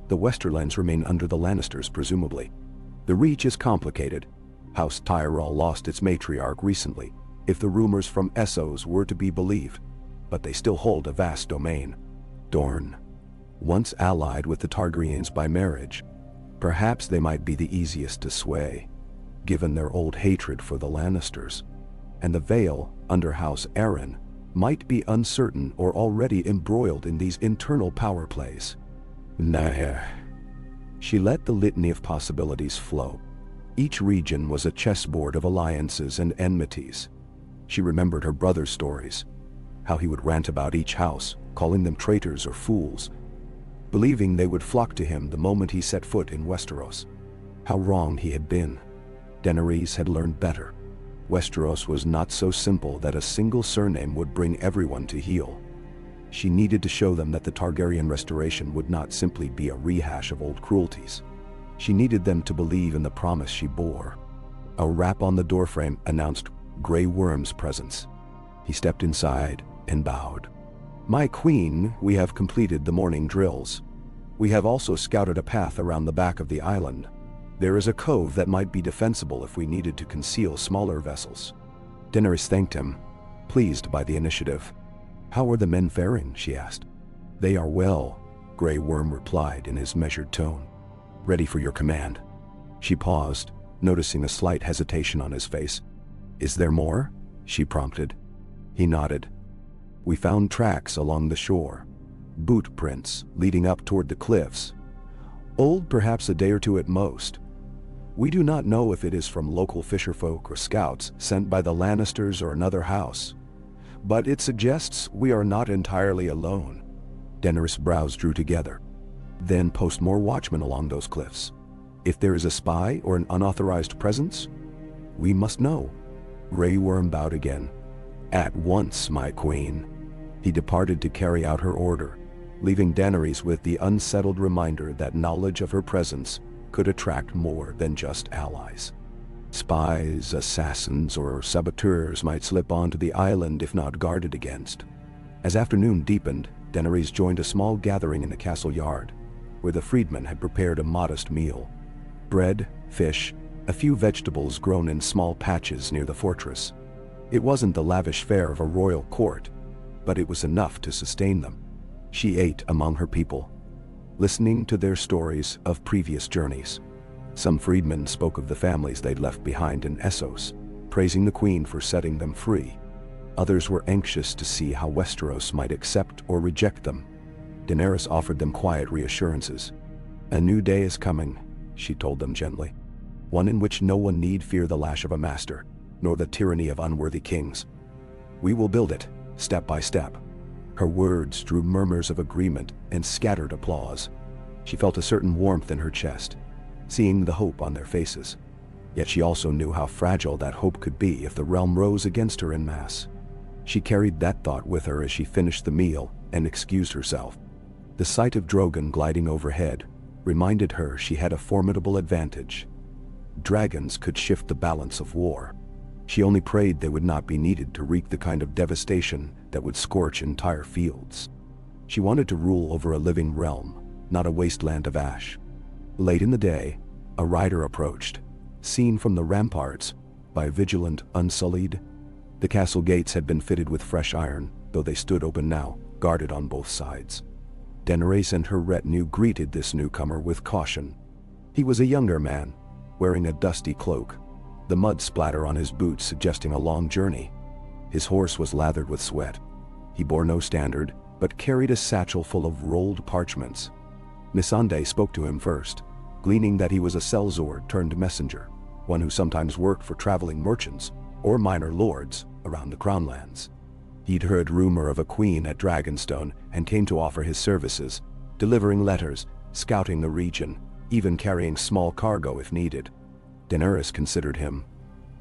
The Westerlands remain under the Lannisters, presumably. The Reach is complicated. House Tyrell lost its matriarch recently, if the rumors from Essos were to be believed, but they still hold a vast domain. Dorne, once allied with the Targaryens by marriage, perhaps they might be the easiest to sway, given their old hatred for the Lannisters. And the Vale, under House Arryn, might be uncertain or already embroiled in these internal power plays." Nah. She let the litany of possibilities flow. Each region was a chessboard of alliances and enmities. She remembered her brother's stories, how he would rant about each house, calling them traitors or fools, believing they would flock to him the moment he set foot in Westeros. How wrong he had been. Daenerys had learned better. Westeros was not so simple that a single surname would bring everyone to heel. She needed to show them that the Targaryen restoration would not simply be a rehash of old cruelties. She needed them to believe in the promise she bore. A rap on the doorframe announced Grey Worm's presence. He stepped inside and bowed. "My queen, we have completed the morning drills. We have also scouted a path around the back of the island. There is a cove that might be defensible if we needed to conceal smaller vessels." Daenerys thanked him, pleased by the initiative. "How are the men faring?" she asked. "They are well," Grey Worm replied in his measured tone. "Ready for your command." She paused, noticing a slight hesitation on his face. "Is there more?" she prompted. He nodded. "We found tracks along the shore, boot prints leading up toward the cliffs. Old, perhaps a day or two at most. We do not know if it is from local fisherfolk or scouts sent by the Lannisters or another house, but it suggests we are not entirely alone." Daenerys' brows drew together. "Then post more watchmen along those cliffs. If there is a spy or an unauthorized presence, we must know." Grey Worm bowed again. "At once, my queen." He departed to carry out her order, leaving Daenerys with the unsettled reminder that knowledge of her presence could attract more than just allies. Spies, assassins, or saboteurs might slip onto the island if not guarded against. As afternoon deepened, Daenerys joined a small gathering in the castle yard, where the freedmen had prepared a modest meal. Bread, fish, a few vegetables grown in small patches near the fortress. It wasn't the lavish fare of a royal court, but it was enough to sustain them. She ate among her people, listening to their stories of previous journeys. Some freedmen spoke of the families they'd left behind in Essos, praising the queen for setting them free. Others were anxious to see how Westeros might accept or reject them. Daenerys offered them quiet reassurances. "A new day is coming," she told them gently. "One in which no one need fear the lash of a master, nor the tyranny of unworthy kings. We will build it, step by step." Her words drew murmurs of agreement and scattered applause. She felt a certain warmth in her chest, seeing the hope on their faces. Yet she also knew how fragile that hope could be if the realm rose against her en masse. She carried that thought with her as she finished the meal and excused herself. The sight of Drogon gliding overhead reminded her she had a formidable advantage. Dragons could shift the balance of war. She only prayed they would not be needed to wreak the kind of devastation that would scorch entire fields. She wanted to rule over a living realm, not a wasteland of ash. Late in the day, a rider approached, seen from the ramparts by vigilant Unsullied. The castle gates had been fitted with fresh iron, though they stood open now, guarded on both sides. Daenerys and her retinue greeted this newcomer with caution. He was a younger man, wearing a dusty cloak, the mud splatter on his boots suggesting a long journey. His horse was lathered with sweat. He bore no standard, but carried a satchel full of rolled parchments. Missandei spoke to him first, gleaning that he was a sellsword turned messenger, one who sometimes worked for traveling merchants or minor lords around the Crownlands. He'd heard rumor of a queen at Dragonstone and came to offer his services, delivering letters, scouting the region, even carrying small cargo if needed. Daenerys considered him.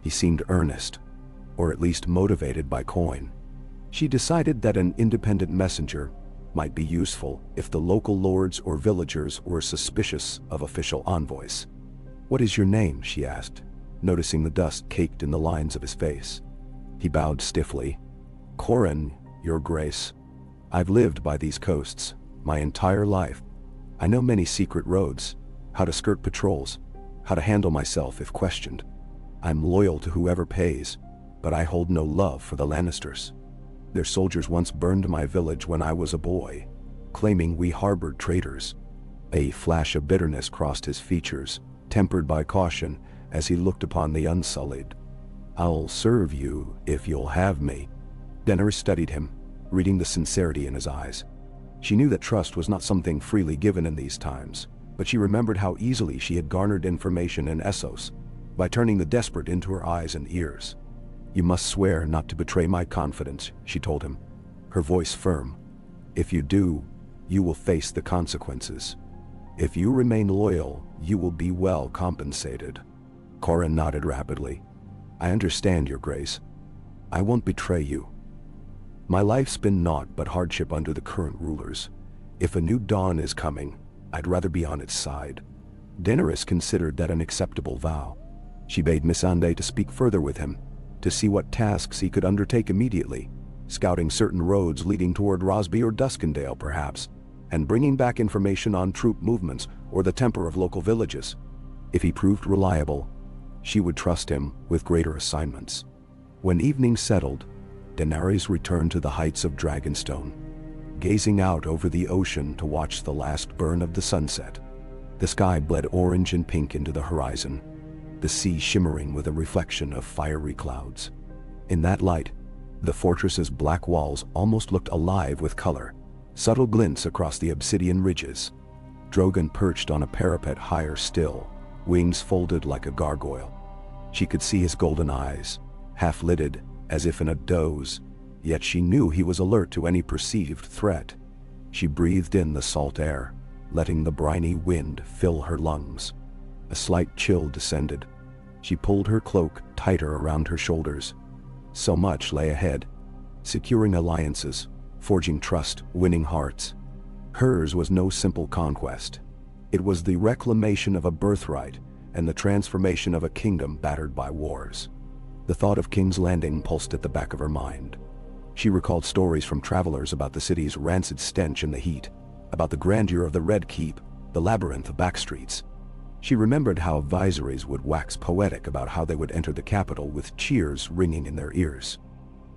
He seemed earnest, or at least motivated by coin. She decided that an independent messenger might be useful if the local lords or villagers were suspicious of official envoys. "What is your name?" she asked, noticing the dust caked in the lines of his face. He bowed stiffly. "Corin, your grace. I've lived by these coasts my entire life. I know many secret roads, how to skirt patrols, how to handle myself if questioned. I'm loyal to whoever pays, but I hold no love for the Lannisters. Their soldiers once burned my village when I was a boy, claiming we harbored traitors." A flash of bitterness crossed his features, tempered by caution as he looked upon the Unsullied. "I'll serve you if you'll have me." Daenerys studied him, reading the sincerity in his eyes. She knew that trust was not something freely given in these times, but she remembered how easily she had garnered information in Essos by turning the desperate into her eyes and ears. "You must swear not to betray my confidence," she told him, her voice firm. "If you do, you will face the consequences. If you remain loyal, you will be well compensated." Corin nodded rapidly. "I understand, your grace. I won't betray you." My life's been naught but hardship under the current rulers. If a new dawn is coming, I'd rather be on its side." Daenerys considered that an acceptable vow. She bade Missandei to speak further with him, to see what tasks he could undertake immediately, scouting certain roads leading toward Rosby or Duskendale perhaps, and bringing back information on troop movements or the temper of local villages. If he proved reliable, she would trust him with greater assignments. When evening settled, Daenerys returned to the heights of Dragonstone, gazing out over the ocean to watch the last burn of the sunset. The sky bled orange and pink into the horizon, the sea shimmering with a reflection of fiery clouds. In that light, the fortress's black walls almost looked alive with color, subtle glints across the obsidian ridges. Drogon perched on a parapet higher still, wings folded like a gargoyle. She could see his golden eyes, half-lidded as if in a doze, yet she knew he was alert to any perceived threat. She breathed in the salt air, letting the briny wind fill her lungs. A slight chill descended. She pulled her cloak tighter around her shoulders. So much lay ahead, securing alliances, forging trust, winning hearts. Hers was no simple conquest. It was the reclamation of a birthright and the transformation of a kingdom battered by wars. The thought of King's Landing pulsed at the back of her mind. She recalled stories from travelers about the city's rancid stench in the heat, about the grandeur of the Red Keep, the labyrinth of backstreets. She remembered how viceroys would wax poetic about how they would enter the capital with cheers ringing in their ears.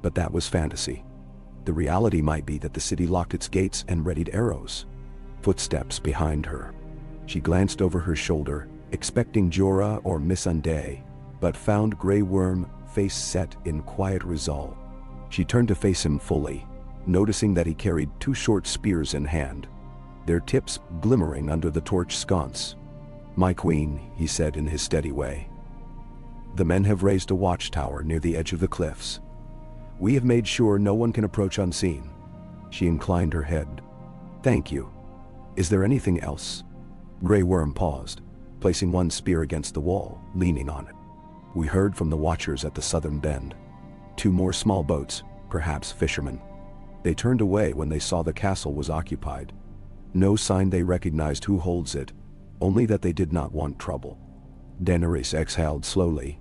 But that was fantasy. The reality might be that the city locked its gates and readied arrows. Footsteps behind her. She glanced over her shoulder, expecting Jorah or Missandei, but found Grey Worm, face set in quiet resolve. She turned to face him fully, noticing that he carried two short spears in hand, their tips glimmering under the torch sconce. "My queen," he said in his steady way. "The men have raised a watchtower near the edge of the cliffs. We have made sure no one can approach unseen." She inclined her head. "Thank you. Is there anything else?" Grey Worm paused, placing one spear against the wall, leaning on it. "We heard from the watchers at the southern bend. 2 more small boats, perhaps fishermen. They turned away when they saw the castle was occupied. No sign they recognized who holds it, only that they did not want trouble." Daenerys exhaled slowly.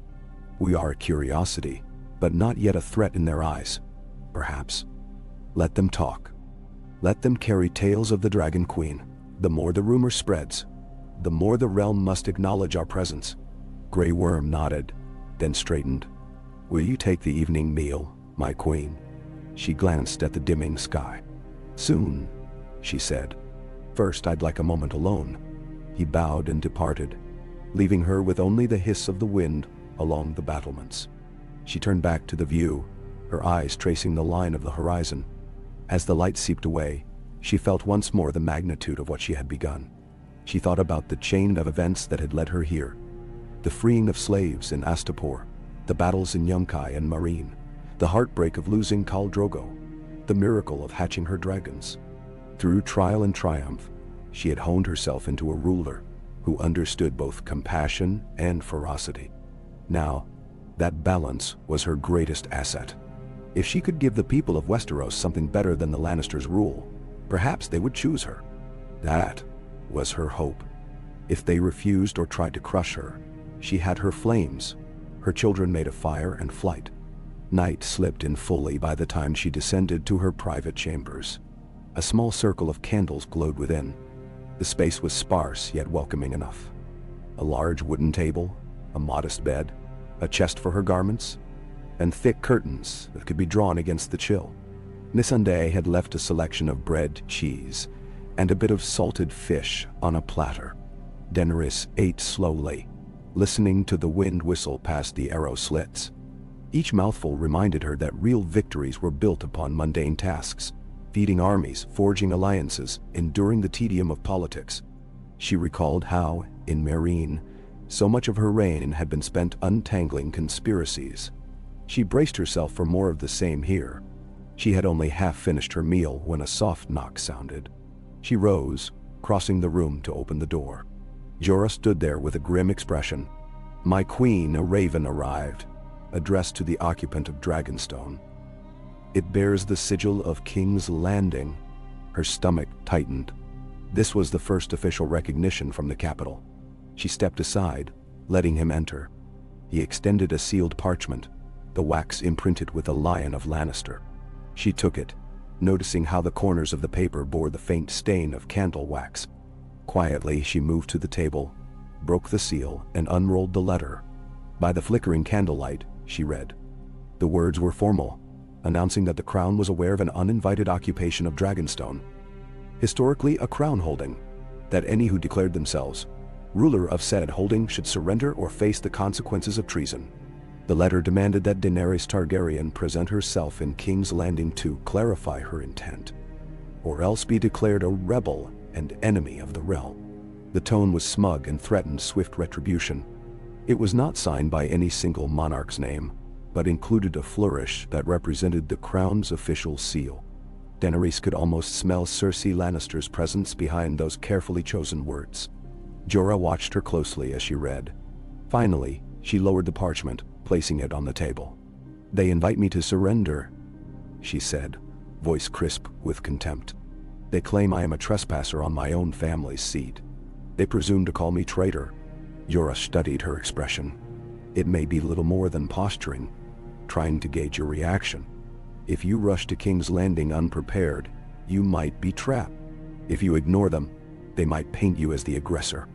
"We are a curiosity, but not yet a threat in their eyes. Perhaps. Let them talk. Let them carry tales of the Dragon Queen. The more the rumor spreads, the more the realm must acknowledge our presence." Grey Worm nodded, then straightened. "Will you take the evening meal, my queen?" She glanced at the dimming sky. "Soon," she said. "First, I'd like a moment alone." He bowed and departed, leaving her with only the hiss of the wind along the battlements. She turned back to the view, her eyes tracing the line of the horizon. As the light seeped away, she felt once more the magnitude of what she had begun. She thought about the chain of events that had led her here. The freeing of slaves in Astapor, the battles in Yunkai and Marine, the heartbreak of losing Khal Drogo, the miracle of hatching her dragons. Through trial and triumph, she had honed herself into a ruler who understood both compassion and ferocity. Now, that balance was her greatest asset. If she could give the people of Westeros something better than the Lannisters' rule, perhaps they would choose her. That was her hope. If they refused or tried to crush her, she had her flames. Her children made a fire and flight. Night slipped in fully by the time she descended to her private chambers. A small circle of candles glowed within. The space was sparse yet welcoming enough. A large wooden table, a modest bed, a chest for her garments, and thick curtains that could be drawn against the chill. Missandei had left a selection of bread, cheese, and a bit of salted fish on a platter. Daenerys ate slowly, listening to the wind whistle past the arrow slits. Each mouthful reminded her that real victories were built upon mundane tasks, feeding armies, forging alliances, enduring the tedium of politics. She recalled how, in Meereen, so much of her reign had been spent untangling conspiracies. She braced herself for more of the same here. She had only half finished her meal when a soft knock sounded. She rose, crossing the room to open the door. Jorah stood there with a grim expression. "My queen, a raven arrived," addressed to the occupant of Dragonstone. It bears the sigil of King's Landing. Her stomach tightened. This was the first official recognition from the capital. She stepped aside, letting him enter. He extended a sealed parchment, the wax imprinted with a lion of Lannister. She took it, noticing how the corners of the paper bore the faint stain of candle wax. Quietly, she moved to the table, broke the seal, and unrolled the letter. By the flickering candlelight, she read. The words were formal, announcing that the crown was aware of an uninvited occupation of Dragonstone. Historically a crown holding, that any who declared themselves ruler of said holding should surrender or face the consequences of treason. The letter demanded that Daenerys Targaryen present herself in King's Landing to clarify her intent, or else be declared a rebel and enemy of the realm. The tone was smug and threatened swift retribution. It was not signed by any single monarch's name, but included a flourish that represented the crown's official seal. Daenerys could almost smell Cersei Lannister's presence behind those carefully chosen words. Jorah watched her closely as she read. Finally, she lowered the parchment, placing it on the table. They invite me to surrender, she said, voice crisp with contempt. They claim I am a trespasser on my own family's seat. They presume to call me traitor. Jorah studied her expression. It may be little more than posturing, trying to gauge your reaction. If you rush to King's Landing unprepared, you might be trapped. If you ignore them, they might paint you as the aggressor.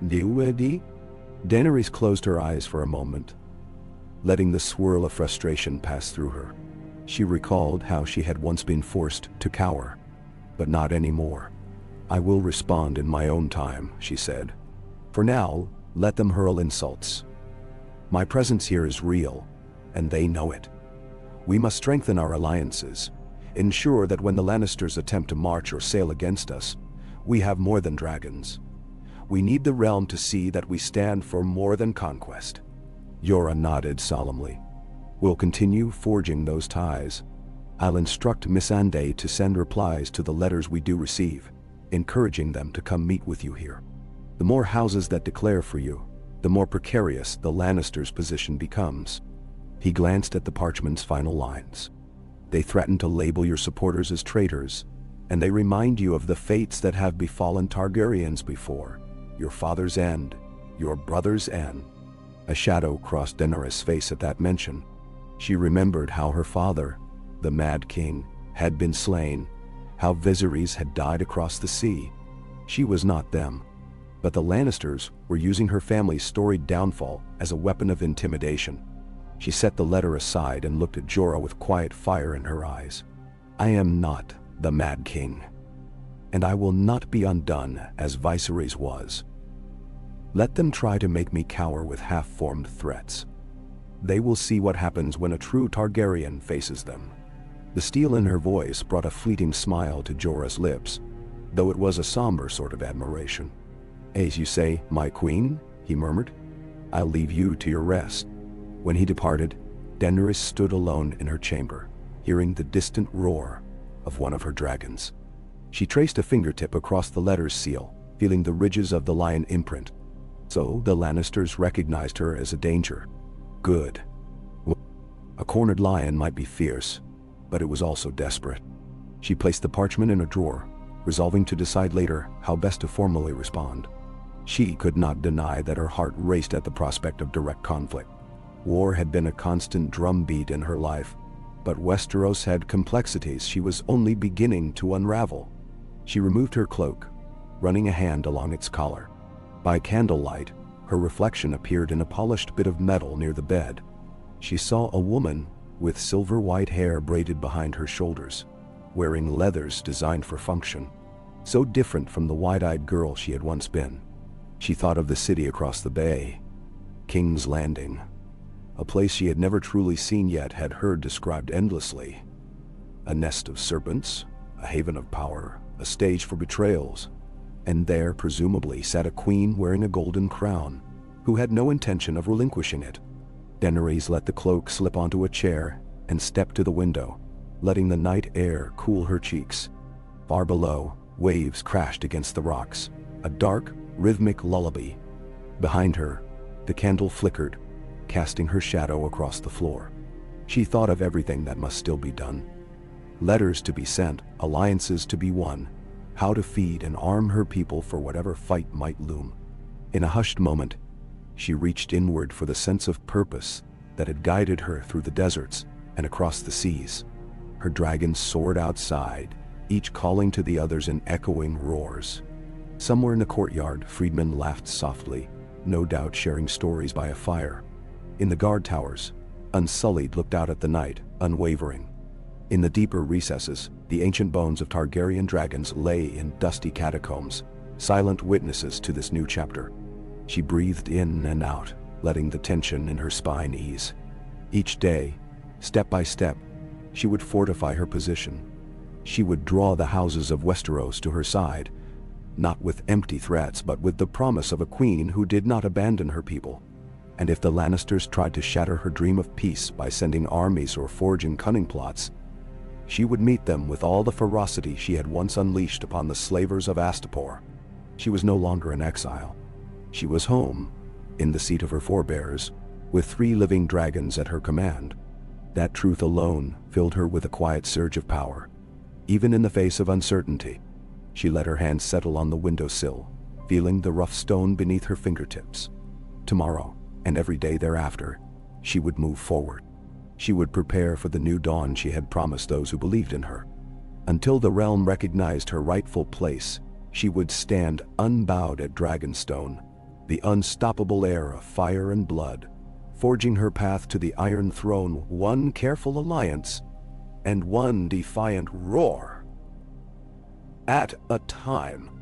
Daenerys closed her eyes for a moment, letting the swirl of frustration pass through her. She recalled how she had once been forced to cower, but not anymore. I will respond in my own time, she said. For now, let them hurl insults. My presence here is real, and they know it. We must strengthen our alliances, ensure that when the Lannisters attempt to march or sail against us, we have more than dragons. We need the realm to see that we stand for more than conquest. Jorah nodded solemnly. We'll continue forging those ties. I'll instruct Missandei to send replies to the letters we do receive, encouraging them to come meet with you here. The more houses that declare for you, the more precarious the Lannisters' position becomes. He glanced at the parchment's final lines. They threaten to label your supporters as traitors, and they remind you of the fates that have befallen Targaryens before. Your father's end, your brother's end. A shadow crossed Daenerys' face at that mention. She remembered how her father, the Mad King, had been slain, how Viserys had died across the sea. She was not them, but the Lannisters were using her family's storied downfall as a weapon of intimidation. She set the letter aside and looked at Jorah with quiet fire in her eyes. I am not the Mad King, and I will not be undone as Viserys was. Let them try to make me cower with half-formed threats. They will see what happens when a true Targaryen faces them. The steel in her voice brought a fleeting smile to Jorah's lips, though it was a somber sort of admiration. As you say, my queen, he murmured. I'll leave you to your rest. When he departed, Daenerys stood alone in her chamber, hearing the distant roar of one of her dragons. She traced a fingertip across the letter's seal, feeling the ridges of the lion imprint. So the Lannisters recognized her as a danger. Good. A cornered lion might be fierce, but it was also desperate. She placed the parchment in a drawer, resolving to decide later how best to formally respond. She could not deny that her heart raced at the prospect of direct conflict. War had been a constant drumbeat in her life, but Westeros had complexities she was only beginning to unravel. She removed her cloak, running a hand along its collar. By candlelight, her reflection appeared in a polished bit of metal near the bed. She saw a woman with silver white hair braided behind her shoulders, wearing leathers designed for function, so different from the wide-eyed girl she had once been. She thought of the city across the bay, King's Landing, a place she had never truly seen yet had heard described endlessly. A nest of serpents, a haven of power, a stage for betrayals, and there presumably sat a queen wearing a golden crown, who had no intention of relinquishing it. Daenerys let the cloak slip onto a chair and stepped to the window, letting the night air cool her cheeks. Far below, waves crashed against the rocks, a dark, rhythmic lullaby. Behind her, the candle flickered, casting her shadow across the floor. She thought of everything that must still be done. letters to be sent, alliances to be won, how to feed and arm her people for whatever fight might loom. In a hushed moment, she reached inward for the sense of purpose that had guided her through the deserts and across the seas. Her dragons soared outside, each calling to the others in echoing roars. Somewhere in the courtyard, freedmen laughed softly, no doubt sharing stories by a fire. In the guard towers, Unsullied looked out at the night, unwavering. In the deeper recesses, the ancient bones of Targaryen dragons lay in dusty catacombs, silent witnesses to this new chapter. She breathed in and out, letting the tension in her spine ease. Each day, step by step, she would fortify her position. She would draw the houses of Westeros to her side, not with empty threats but with the promise of a queen who did not abandon her people. And if the Lannisters tried to shatter her dream of peace by sending armies or forging cunning plots, she would meet them with all the ferocity she had once unleashed upon the slavers of Astapor. She was no longer an exile. She was home, in the seat of her forebears, with 3 living dragons at her command. That truth alone filled her with a quiet surge of power. Even in the face of uncertainty, she let her hands settle on the windowsill, feeling the rough stone beneath her fingertips. Tomorrow, and every day thereafter, she would move forward. She would prepare for the new dawn she had promised those who believed in her. Until the realm recognized her rightful place, she would stand unbowed at Dragonstone, the unstoppable heir of fire and blood, forging her path to the Iron Throne, one careful alliance and one defiant roar at a time.